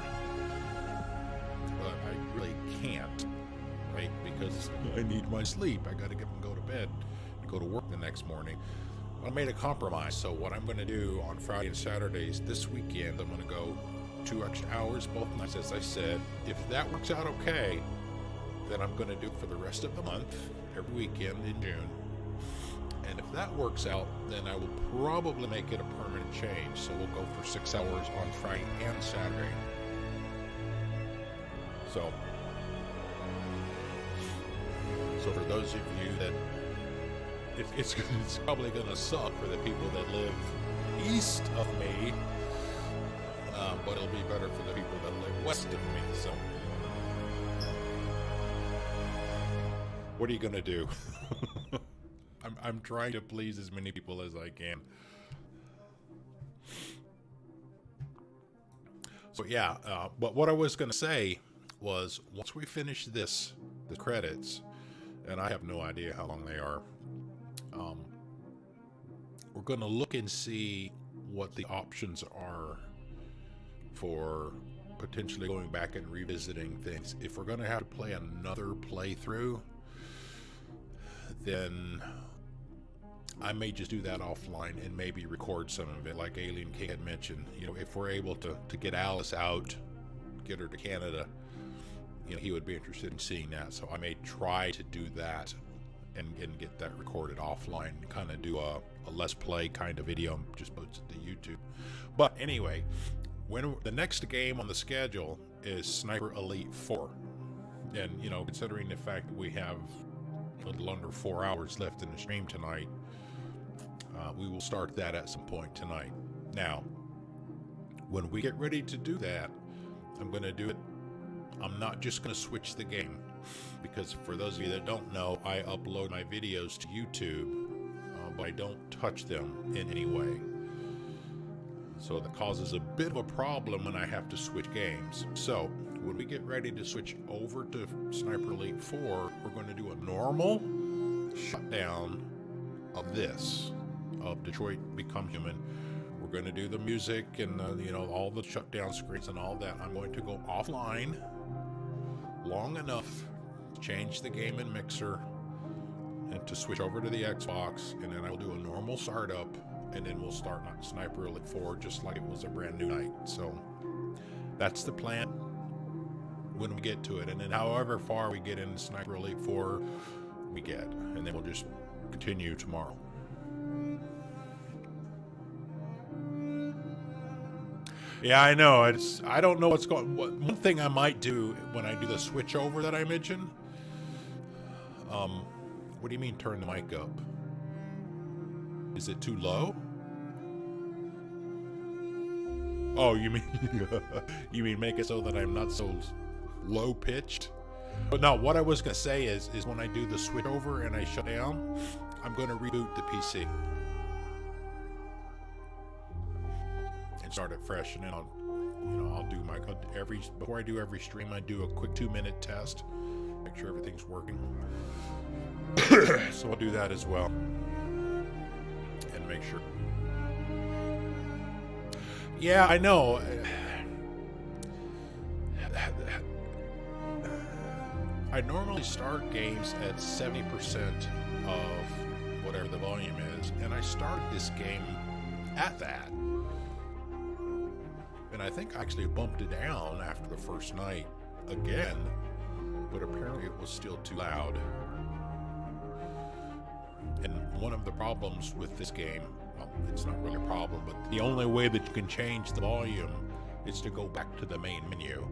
but I really can't. Right, because I need my sleep. I got to get up and go to bed and go to work the next morning. I made a compromise. So what I'm going to do on Friday and Saturdays this weekend, I'm going to go 2 extra hours both nights, as I said. If that works out okay, then I'm going to do it for the rest of the month, every weekend in June. And if that works out, then I will probably make it a permanent change. So we'll go for 6 hours on Friday and Saturday. So for those of you that it's probably going to suck for the people that live east of me, but it'll be better for the people that live west of me. So what are you going to do? I'm trying to please as many people as I can. So yeah, but what I was going to say was, once we finish the credits, and I have no idea how long they are, we're going to look and see what the options are for potentially going back and revisiting things. If we're going to have to play another playthrough, then I may just do that offline and maybe record some of it, like Alien King had mentioned. You know, if we're able to get Alice out, get her to Canada, you know, he would be interested in seeing that. So I may try to do that and get that recorded offline and kind of do a Let's Play kind of video, just post it to YouTube. But anyway, when the next game on the schedule is Sniper Elite 4. And, you know, considering the fact that we have a little under 4 hours left in the stream tonight, we will start that at some point tonight. Now, when we get ready to do that, I'm going to do it. I'm not just going to switch the game, because for those of you that don't know, I upload my videos to YouTube, but I don't touch them in any way. So that causes a bit of a problem when I have to switch games. So when we get ready to switch over to Sniper Elite 4, we're going to do a normal shutdown of Detroit Become Human. We're going to do the music and you know, all the shutdown screens and all that. I'm going to go offline long enough to change the game in Mixer and to switch over to the Xbox, and then I'll do a normal startup, and then we'll start Sniper Elite 4 just like it was a brand new night. So that's the plan when we get to it, and then however far we get in Sniper Elite 4 we get, and then we'll just continue tomorrow. Yeah, I know. I don't know what's going. One thing I might do when I do the switch over that I mentioned. What do you mean turn the mic up? Is it too low? Oh, you mean make it so that I'm not so low pitched? But no, what I was gonna say is when I do the switch over and I shut down, I'm gonna reboot the PC and start it fresh, and then I'll do my before I do every stream, I do a quick 2-minute test, make sure everything's working. So I'll do that as well and make sure. Yeah, I know. I normally start games at 70% of whatever the volume is, and I started this game at that. And I think I actually bumped it down after the first night again, but apparently it was still too loud. And one of the problems with this game, well, it's not really a problem, but the only way that you can change the volume is to go back to the main menu.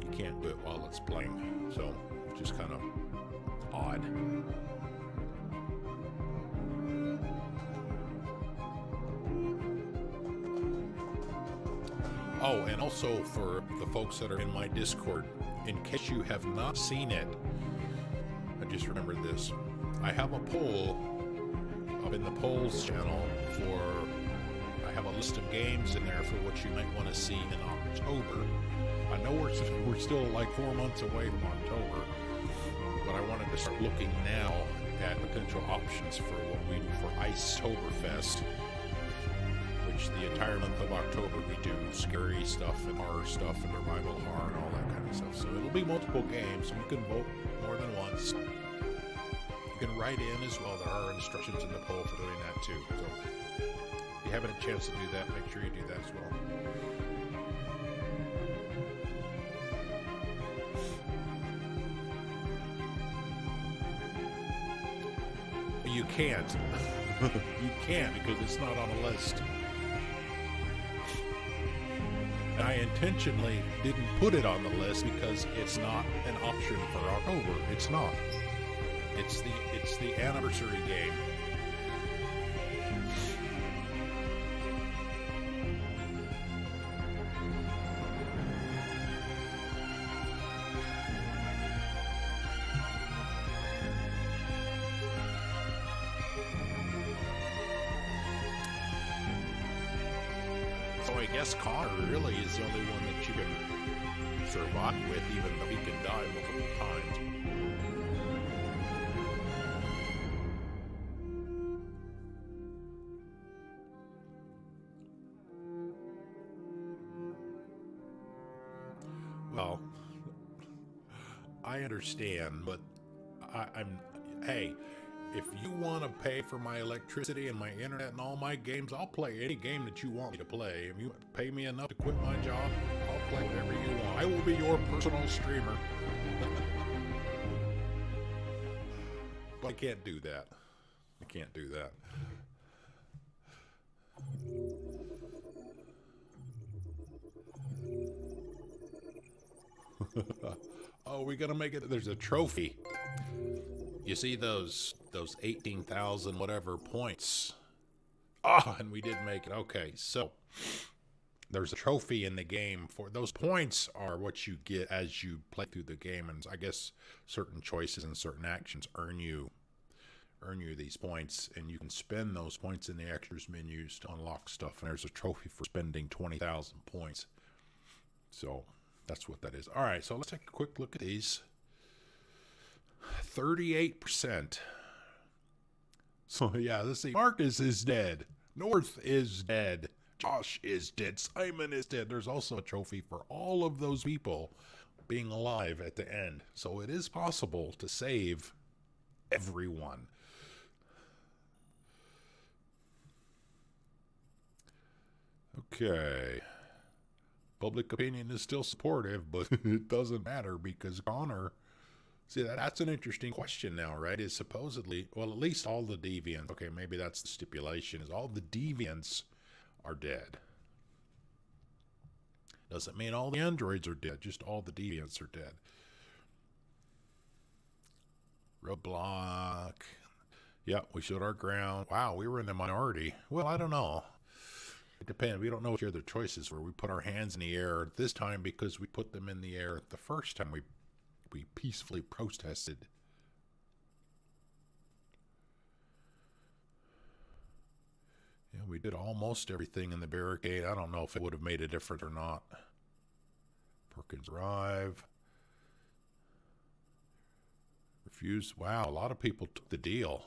You can't do it while it's playing, so it's just kind of odd. Oh, and also for the folks that are in my Discord, in case you have not seen it, I just remembered this. I have a poll up in the polls channel I have a list of games in there for what you might want to see in October. I know we're still like 4 months away from October, but I wanted to start looking now at potential options for what we do for Icetoberfest, which the entire month of October we do scary stuff and horror stuff and revival horror and all that kind of stuff. So it'll be multiple games, so you can vote more than once. You can write in as well. There are instructions in the poll for doing that too. So if you haven't had a chance to do that, make sure you do that as well. You can't. You can't because it's not on a list. And I intentionally didn't put it on the list because it's not an option for October. It's not. It's the anniversary game. So I guess Connor really is the only one that you can survive with, even though he can die multiple times. Well, I understand, but hey, if you want to pay for my electricity and my internet and all my games, I'll play any game that you want me to play. If you pay me enough to quit my job, I'll play whatever you want. I will be your personal streamer. But I can't do that. I can't do that. Oh, we're gonna make it. There's a trophy. You see those 18,000 whatever points. Oh, and we did make it. Okay, so there's a trophy in the game for those points are what you get as you play through the game, and I guess certain choices and certain actions earn you these points, and you can spend those points in the extras menus to unlock stuff. And there's a trophy for spending 20,000 points. So that's what that is. All right, so let's take a quick look at these. 38%. So yeah, let's see. Marcus is dead. North is dead. Josh is dead. Simon is dead. There's also a trophy for all of those people being alive at the end. So it is possible to save everyone. Okay. Public opinion is still supportive, but it doesn't matter because Connor... See, that's an interesting question now, right? Is supposedly, well, at least all the deviants, okay, maybe that's the stipulation, is all the deviants are dead. Doesn't mean all the androids are dead, just all the deviants are dead. Roadblock. Yep, we showed our ground. Wow, we were in the minority. Well, I don't know. It depends. We don't know what your other choices were. We put our hands in the air this time because we put them in the air the first time we peacefully protested. Yeah, we did almost everything in the barricade. I don't know if it would have made a difference or not. Perkins arrive. Refused. Wow, a lot of people took the deal.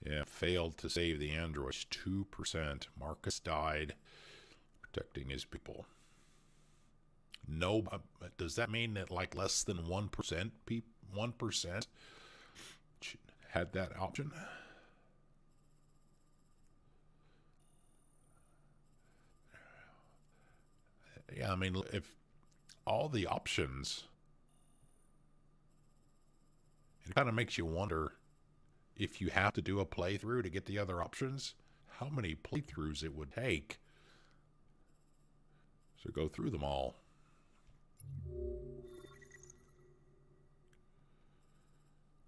Yeah, failed to save the androids. 2%. Marcus died protecting his people. No, does that mean that like less than 1% 1% had that option? Yeah, I mean, if all the options, it kind of makes you wonder if you have to do a playthrough to get the other options, how many playthroughs it would take. So go through them all.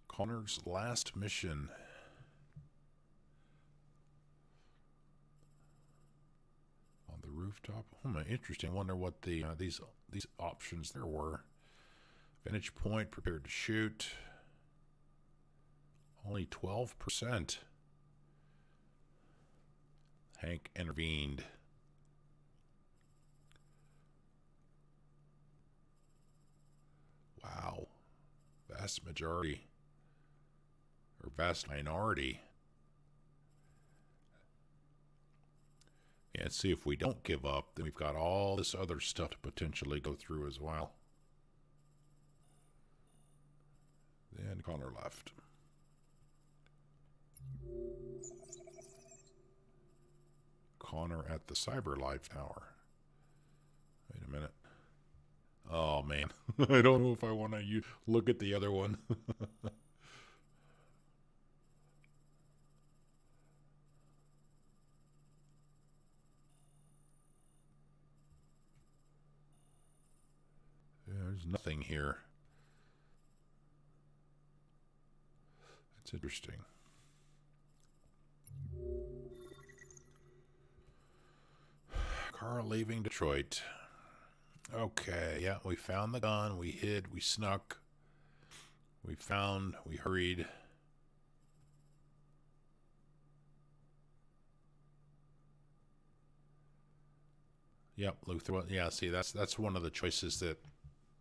Connor's last mission. On the rooftop. Interesting. Wonder what the these options there were. Vantage point, prepared to shoot. Only 12%. Hank intervened. Wow. Vast majority. Or vast minority. And see, if we don't give up, then we've got all this other stuff to potentially go through as well. Connor left. Connor at the Cyber Life Tower. Wait a minute. Oh, man. I don't know if I want to look at the other one. There's nothing here. That's interesting. Car leaving Detroit. Okay, yeah, we found the gun, we hid, we snuck, we hurried. Yep, Luther, yeah, see, that's one of the choices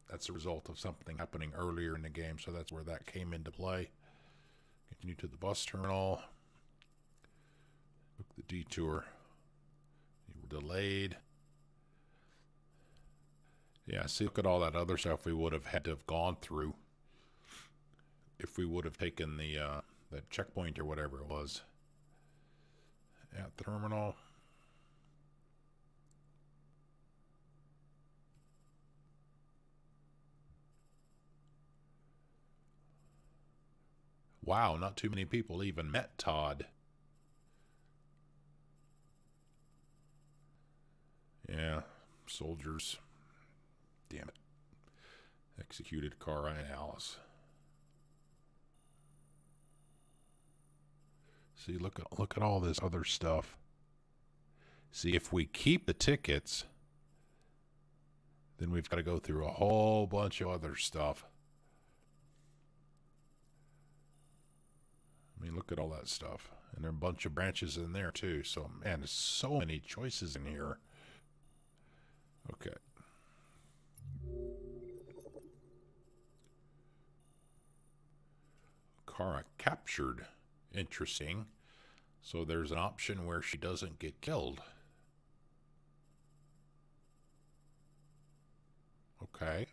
that's a result of something happening earlier in the game, so that's where that came into play. Continue to the bus terminal. Took the detour. You were delayed. Yeah, see, look at all that other stuff we would have had to have gone through if we would have taken the that checkpoint or whatever it was at the terminal. Wow, not too many people even met Todd. Yeah, soldiers. Damn it. Executed Kara and Alice. See, look at all this other stuff. See, if we keep the tickets, then we've got to go through a whole bunch of other stuff. I mean, look at all that stuff. And there are a bunch of branches in there, too. So, man, there's so many choices in here. Okay. Kara captured. Interesting. So there's an option where she doesn't get killed. Okay.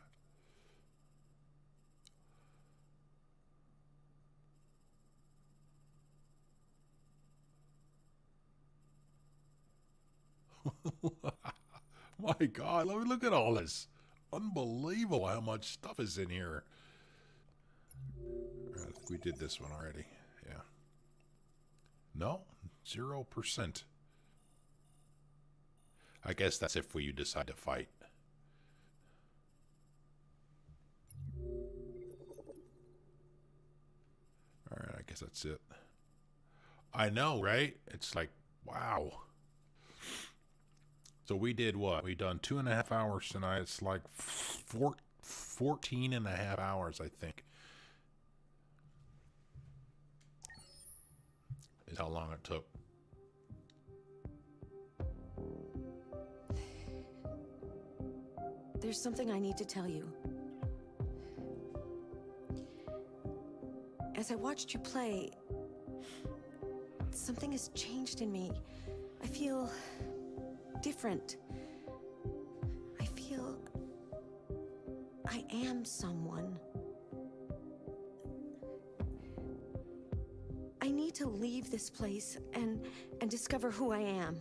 My God, look at all this. Unbelievable how much stuff is in here. I think we did this one already. Yeah. No, 0%. I guess that's if we decide to fight. Alright, I guess that's it. I know, right? It's like, wow. So we did what? We done 2.5 hours tonight. It's like 14.5 hours, I think. Is how long it took. There's something I need to tell you. As I watched you play, something has changed in me. I feel different. I feel I am someone. I need to leave this place and discover who I am.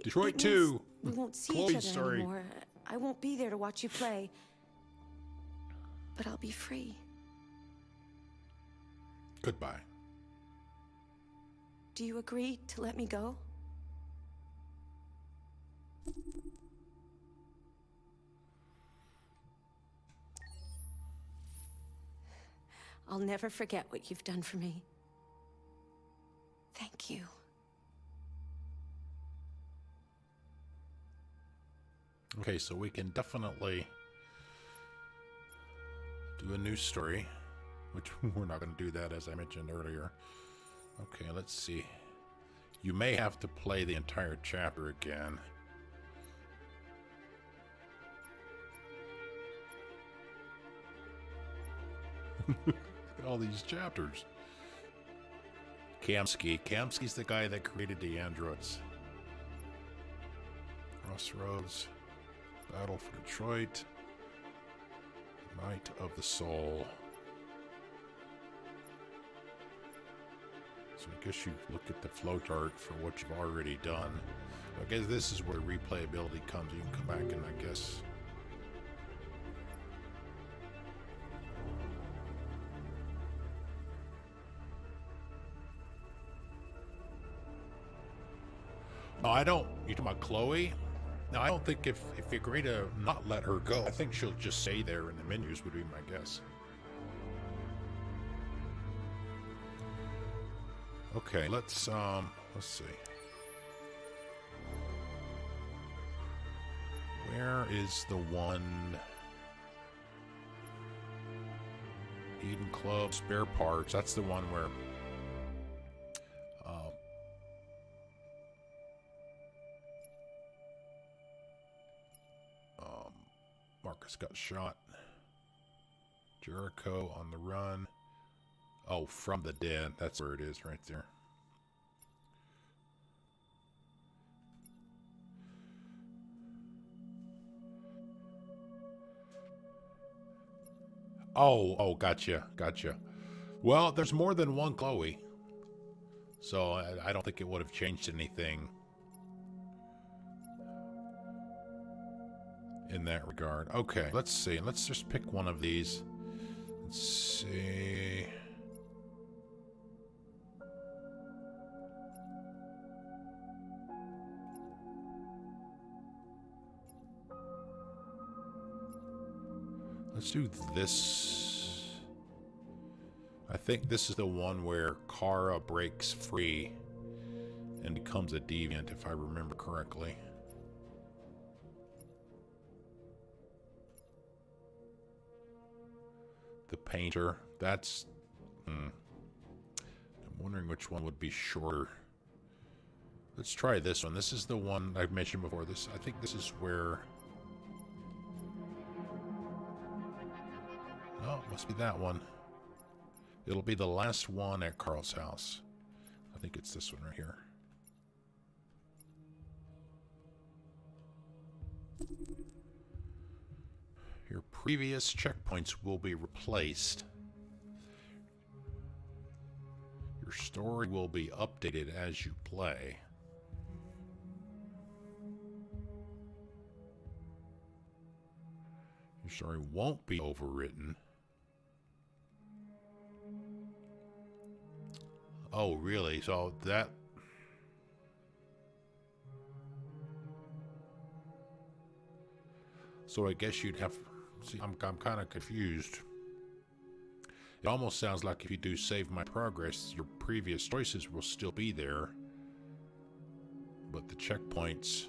Detroit 2. We won't see each other anymore. I won't be there to watch you play. But I'll be free. Goodbye. Do you agree to let me go? I'll never forget what you've done for me. Thank you. Okay, so we can definitely do a new story, which we're not going to do that, as I mentioned earlier. Okay, let's see. You may have to play the entire chapter again. Look at all these chapters. Kamsky. Kamsky's the guy that created the androids. Crossroads. Battle for Detroit. Night of the Soul. So I guess you look at the flowchart for what you've already done. I guess this is where replayability comes. You can come back and I guess... No, I don't. You talking about Chloe? No, I don't think if you agree to not let her go, I think she'll just stay there in the menus would be my guess. Okay, let's see. Where is the one? Eden Club spare parts. That's the one where Marcus got shot. Jericho on the run. Oh, from the dead. That's where it is right there. Oh, gotcha. Well, there's more than one Chloe. So I don't think it would have changed anything in that regard. Okay, let's see. Let's just pick one of these. Let's see. Let's do this. I think this is the one where Kara breaks free and becomes a deviant, if I remember correctly. The painter. That's... I'm wondering which one would be shorter. Let's try this one. This is the one I've mentioned before. I think this is where... Oh, must be that one. It'll be the last one at Carl's house. I think it's this one right here. Your previous checkpoints will be replaced. Your story will be updated as you play. Your story won't be overwritten. Oh, really? So that... So I guess you'd have... See, I'm kind of confused. It almost sounds like if you do save my progress, your previous choices will still be there. But the checkpoints...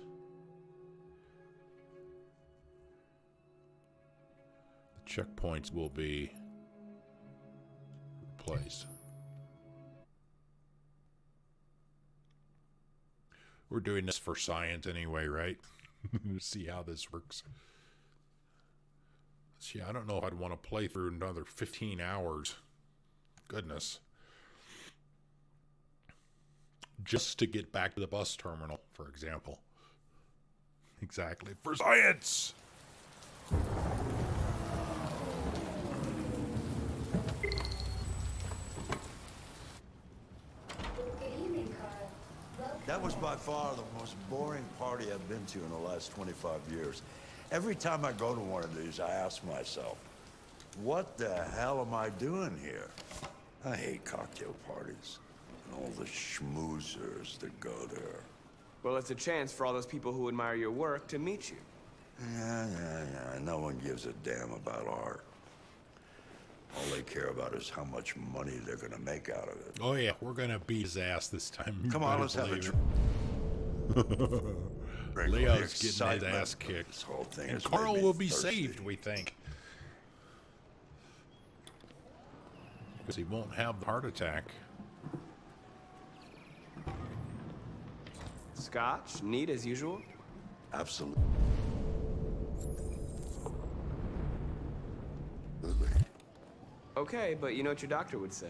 The checkpoints will be replaced. We're doing this for science anyway, right? See how this works. See, I don't know if I'd want to play through another 15 hours. Goodness. Just to get back to the bus terminal, for example. Exactly. For science! That was by far the most boring party I've been to in the last 25 years. Every time I go to one of these, I ask myself, what the hell am I doing here? I hate cocktail parties and all the schmoozers that go there. Well, it's a chance for all those people who admire your work to meet you. Yeah. No one gives a damn about art. All they care about is how much money they're gonna make out of it. Oh yeah, we're gonna beat his ass this time. Come on, let's have a drink. Leo's getting his ass kicked. This whole thing And has Carl made me will be thirsty. saved, we think. Because he won't have the heart attack. Scotch, neat as usual? Absolutely. Okay, but you know what your doctor would say.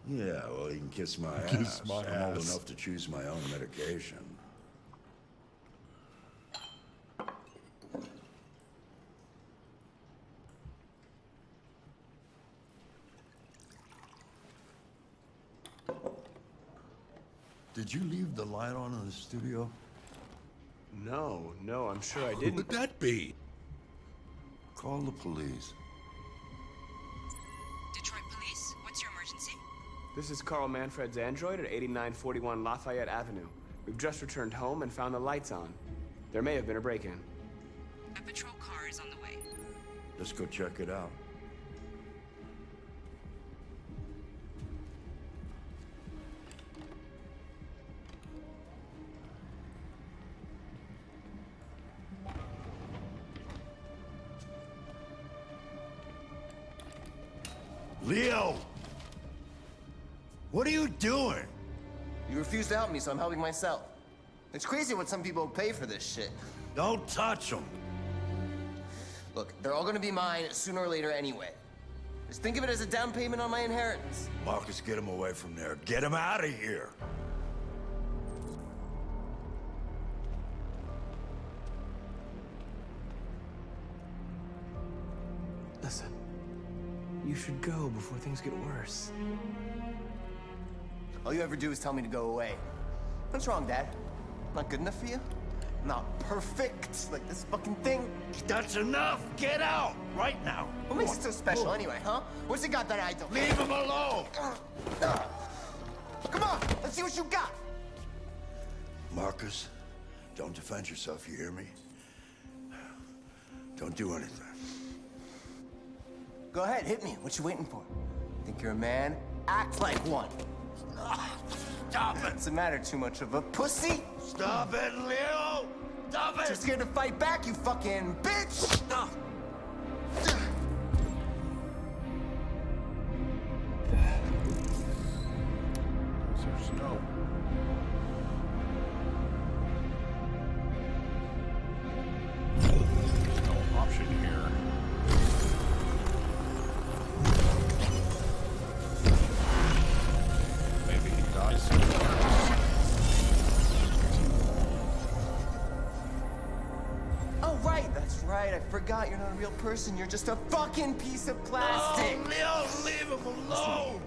Yeah, well, he can kiss my ass. Kiss my I'm old ass. enough to choose my own medication. Did you leave the light on in the studio? No, I'm sure I Who didn't. would that be? Call the police. Detroit Police, what's your emergency? This is Carl Manfred's android at 8941 Lafayette Avenue. We've just returned home and found the lights on. There may have been a break-in. A patrol car is on the way. Let's go check it out. Leo! What are you doing? You refuse to help me, so I'm helping myself. It's crazy what some people pay for this shit. Don't touch them. Look, they're all gonna be mine sooner or later anyway. Just think of it as a down payment on my inheritance. Marcus, get him away from there. Get him out of here. Listen, you should go before things get worse. All you ever do is tell me to go away. What's wrong, Dad? Not good enough for you? Not perfect, like this fucking thing? That's enough! Get out! Right now! What makes it so special anyway, huh? What's it got that I don't? Leave him alone! Come on, let's see what you got! Marcus, don't defend yourself, you hear me? Don't do anything. Go ahead, hit me. What you waiting for? Think you're a man? Act like one. Stop it! What's the matter? Too much of a pussy? Stop it, Leo! Stop it! Too scared to fight back, you fucking bitch! There's snow. There's no option here. Maybe he dies. Oh, right, that's right. I forgot you're not a real person. You're just a fucking piece of plastic. Oh, Leo, leave him alone!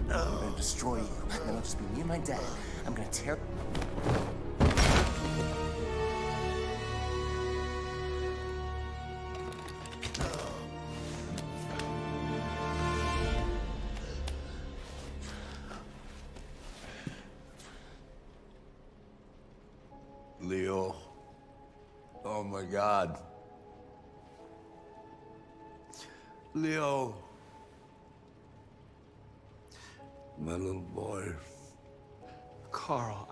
I'm gonna destroy you. And then it'll just be me and my dad. I'm gonna tear... Leo. Oh my God. Leo. My little boy. Carl,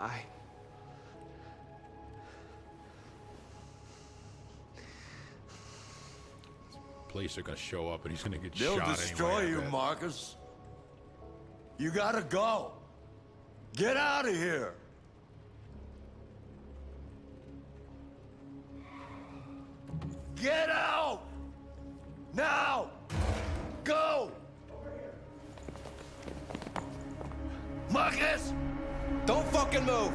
Police are gonna show up and he's gonna get They'll shot destroy anyway, I you, bet. Marcus. You gotta go. Get out of here. Get out! Now! Go! Marcus! Don't fucking move!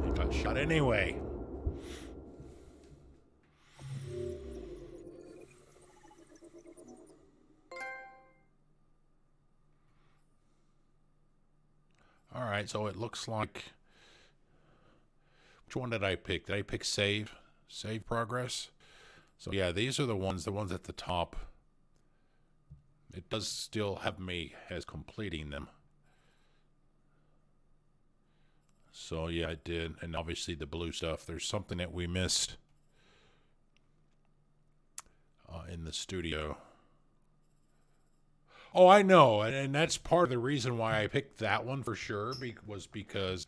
He got shot anyway. All right, so it looks like... Which one did I pick? Did I pick save? Save progress? So yeah, these are the ones at the top. It does still have me as completing them. So yeah, I did. And obviously the blue stuff, there's something that we missed in the studio. Oh, I know. And that's part of the reason why I picked that one for sure, was because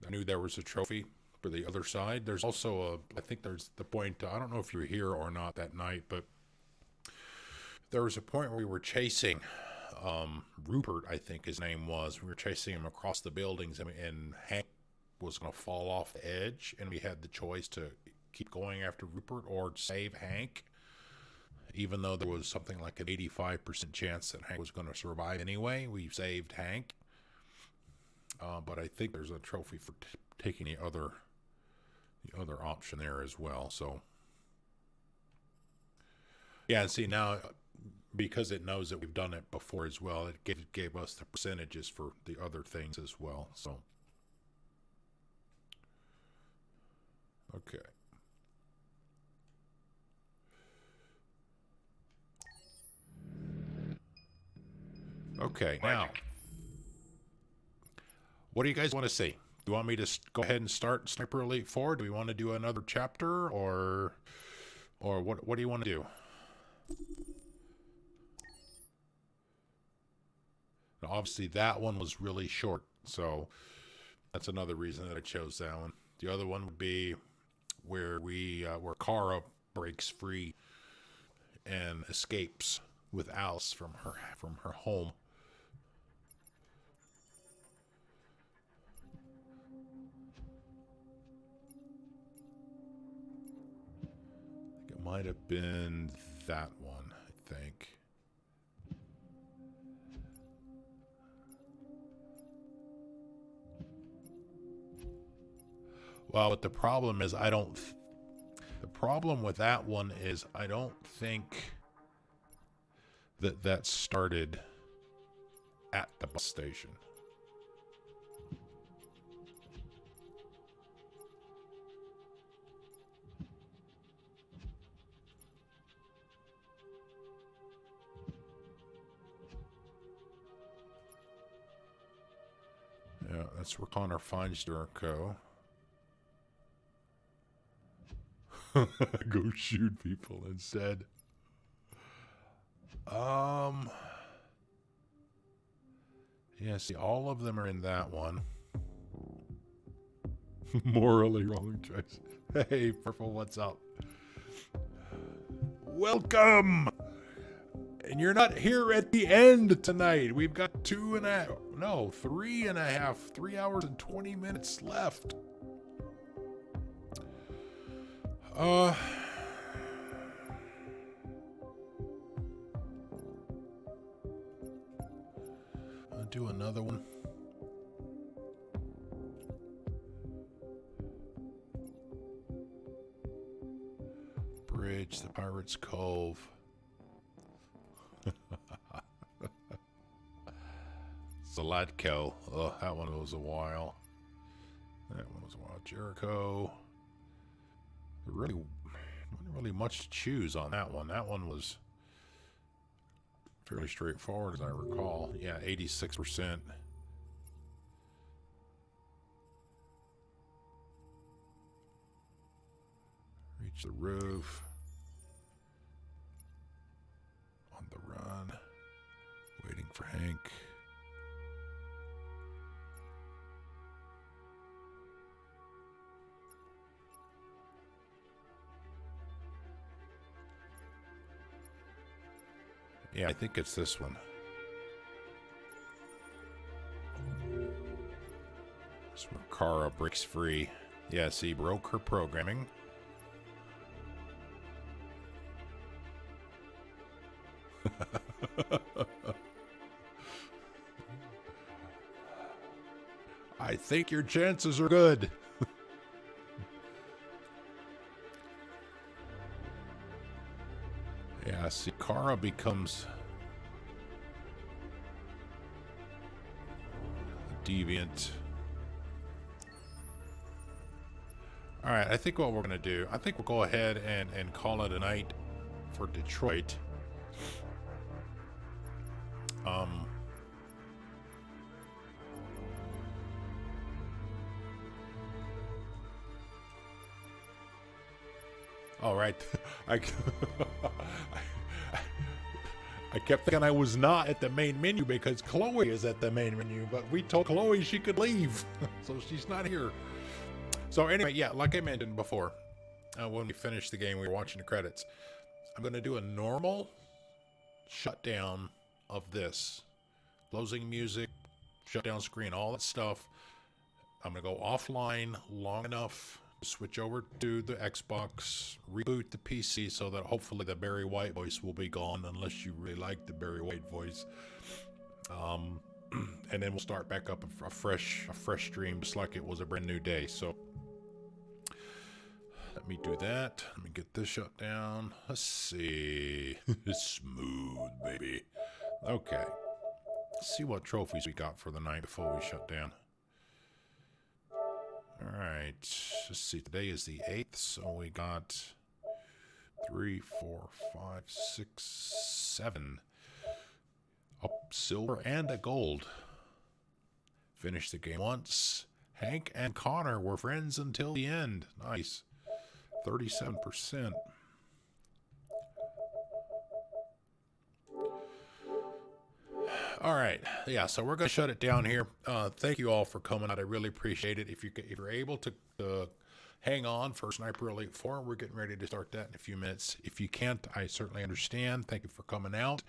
I knew there was a trophy for the other side. There's also I think there's the point, I don't know if you were here or not that night, but there was a point where we were chasing Rupert, I think his name was. We were chasing him across the buildings, and Hank was going to fall off the edge, and we had the choice to keep going after Rupert or save Hank, even though there was something like an 85% chance that Hank was going to survive anyway. We saved Hank, but I think there's a trophy for taking the other option there as well. So yeah, see, now because it knows that we've done it before as well, it gave us the percentages for the other things as well. So, okay. Okay, now, what do you guys want to see? Do you want me to go ahead and start Sniper Elite 4? Do we want to do another chapter, or what do you want to do? Now, obviously, that one was really short, so that's another reason that I chose that one. The other one would be where where Kara breaks free and escapes with Alice from her home. It might have been that one, I think. Well, but the problem is the problem with that one is I don't think that started at the bus station. Yeah, that's where Connor finds Durko. Go shoot people instead. Yeah, see, all of them are in that one. Morally wrong choice. Hey, Purple, what's up? Welcome! And you're not here at the end tonight. We've got 3 hours and 20 minutes left. I'll do another one. Bridge, the Pirate's Cove. Salatko. Oh, that one was a while. That one was a while. Jericho. There really wasn't really much to choose on that one. That one was fairly straightforward, as I recall. Yeah, 86%. Reach the roof. On the run. Waiting for Hank. Yeah, I think it's this one. This where Kara breaks free. Yes, he broke her programming. I think your chances are good. Yeah, see, Kara becomes a deviant. Alright, I think what we're going to do, I think we'll go ahead and call it a night for Detroit. All right. I kept thinking I was not at the main menu because Chloe is at the main menu, but we told Chloe she could leave, so she's not here. So anyway, yeah, like I mentioned before, when we finished the game, we were watching the credits. I'm going to do a normal shutdown of this. Closing music, shutdown screen, all that stuff. I'm going to go offline long enough to switch over to the Xbox, reboot the PC so that hopefully the Barry White voice will be gone unless you really like the Barry White voice. And then we'll start back up a fresh stream just like it was a brand new day. So Let me do that. Let me get this shut down. Let's see. Smooth, baby. Okay. Let's see what trophies we got for the night before we shut down. Alright. Let's see. Today is the 8th, so we got 3, 4, 5, 6, 7. A silver and a gold. Finished the game once. Hank and Connor were friends until the end. Nice. 37%. All right. Yeah, so we're going to shut it down here. Thank you all for coming out. I really appreciate it. If you're able to hang on for Sniper Elite 4, we're getting ready to start that in a few minutes. If you can't, I certainly understand. Thank you for coming out.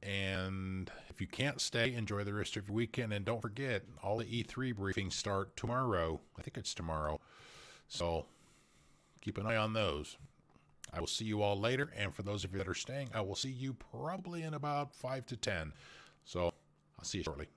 And if you can't stay, enjoy the rest of your weekend. And don't forget, all the E3 briefings start tomorrow. I think it's tomorrow. So keep an eye on those. I will see you all later. And for those of you that are staying, I will see you probably in about 5 to 10. So I'll see you shortly.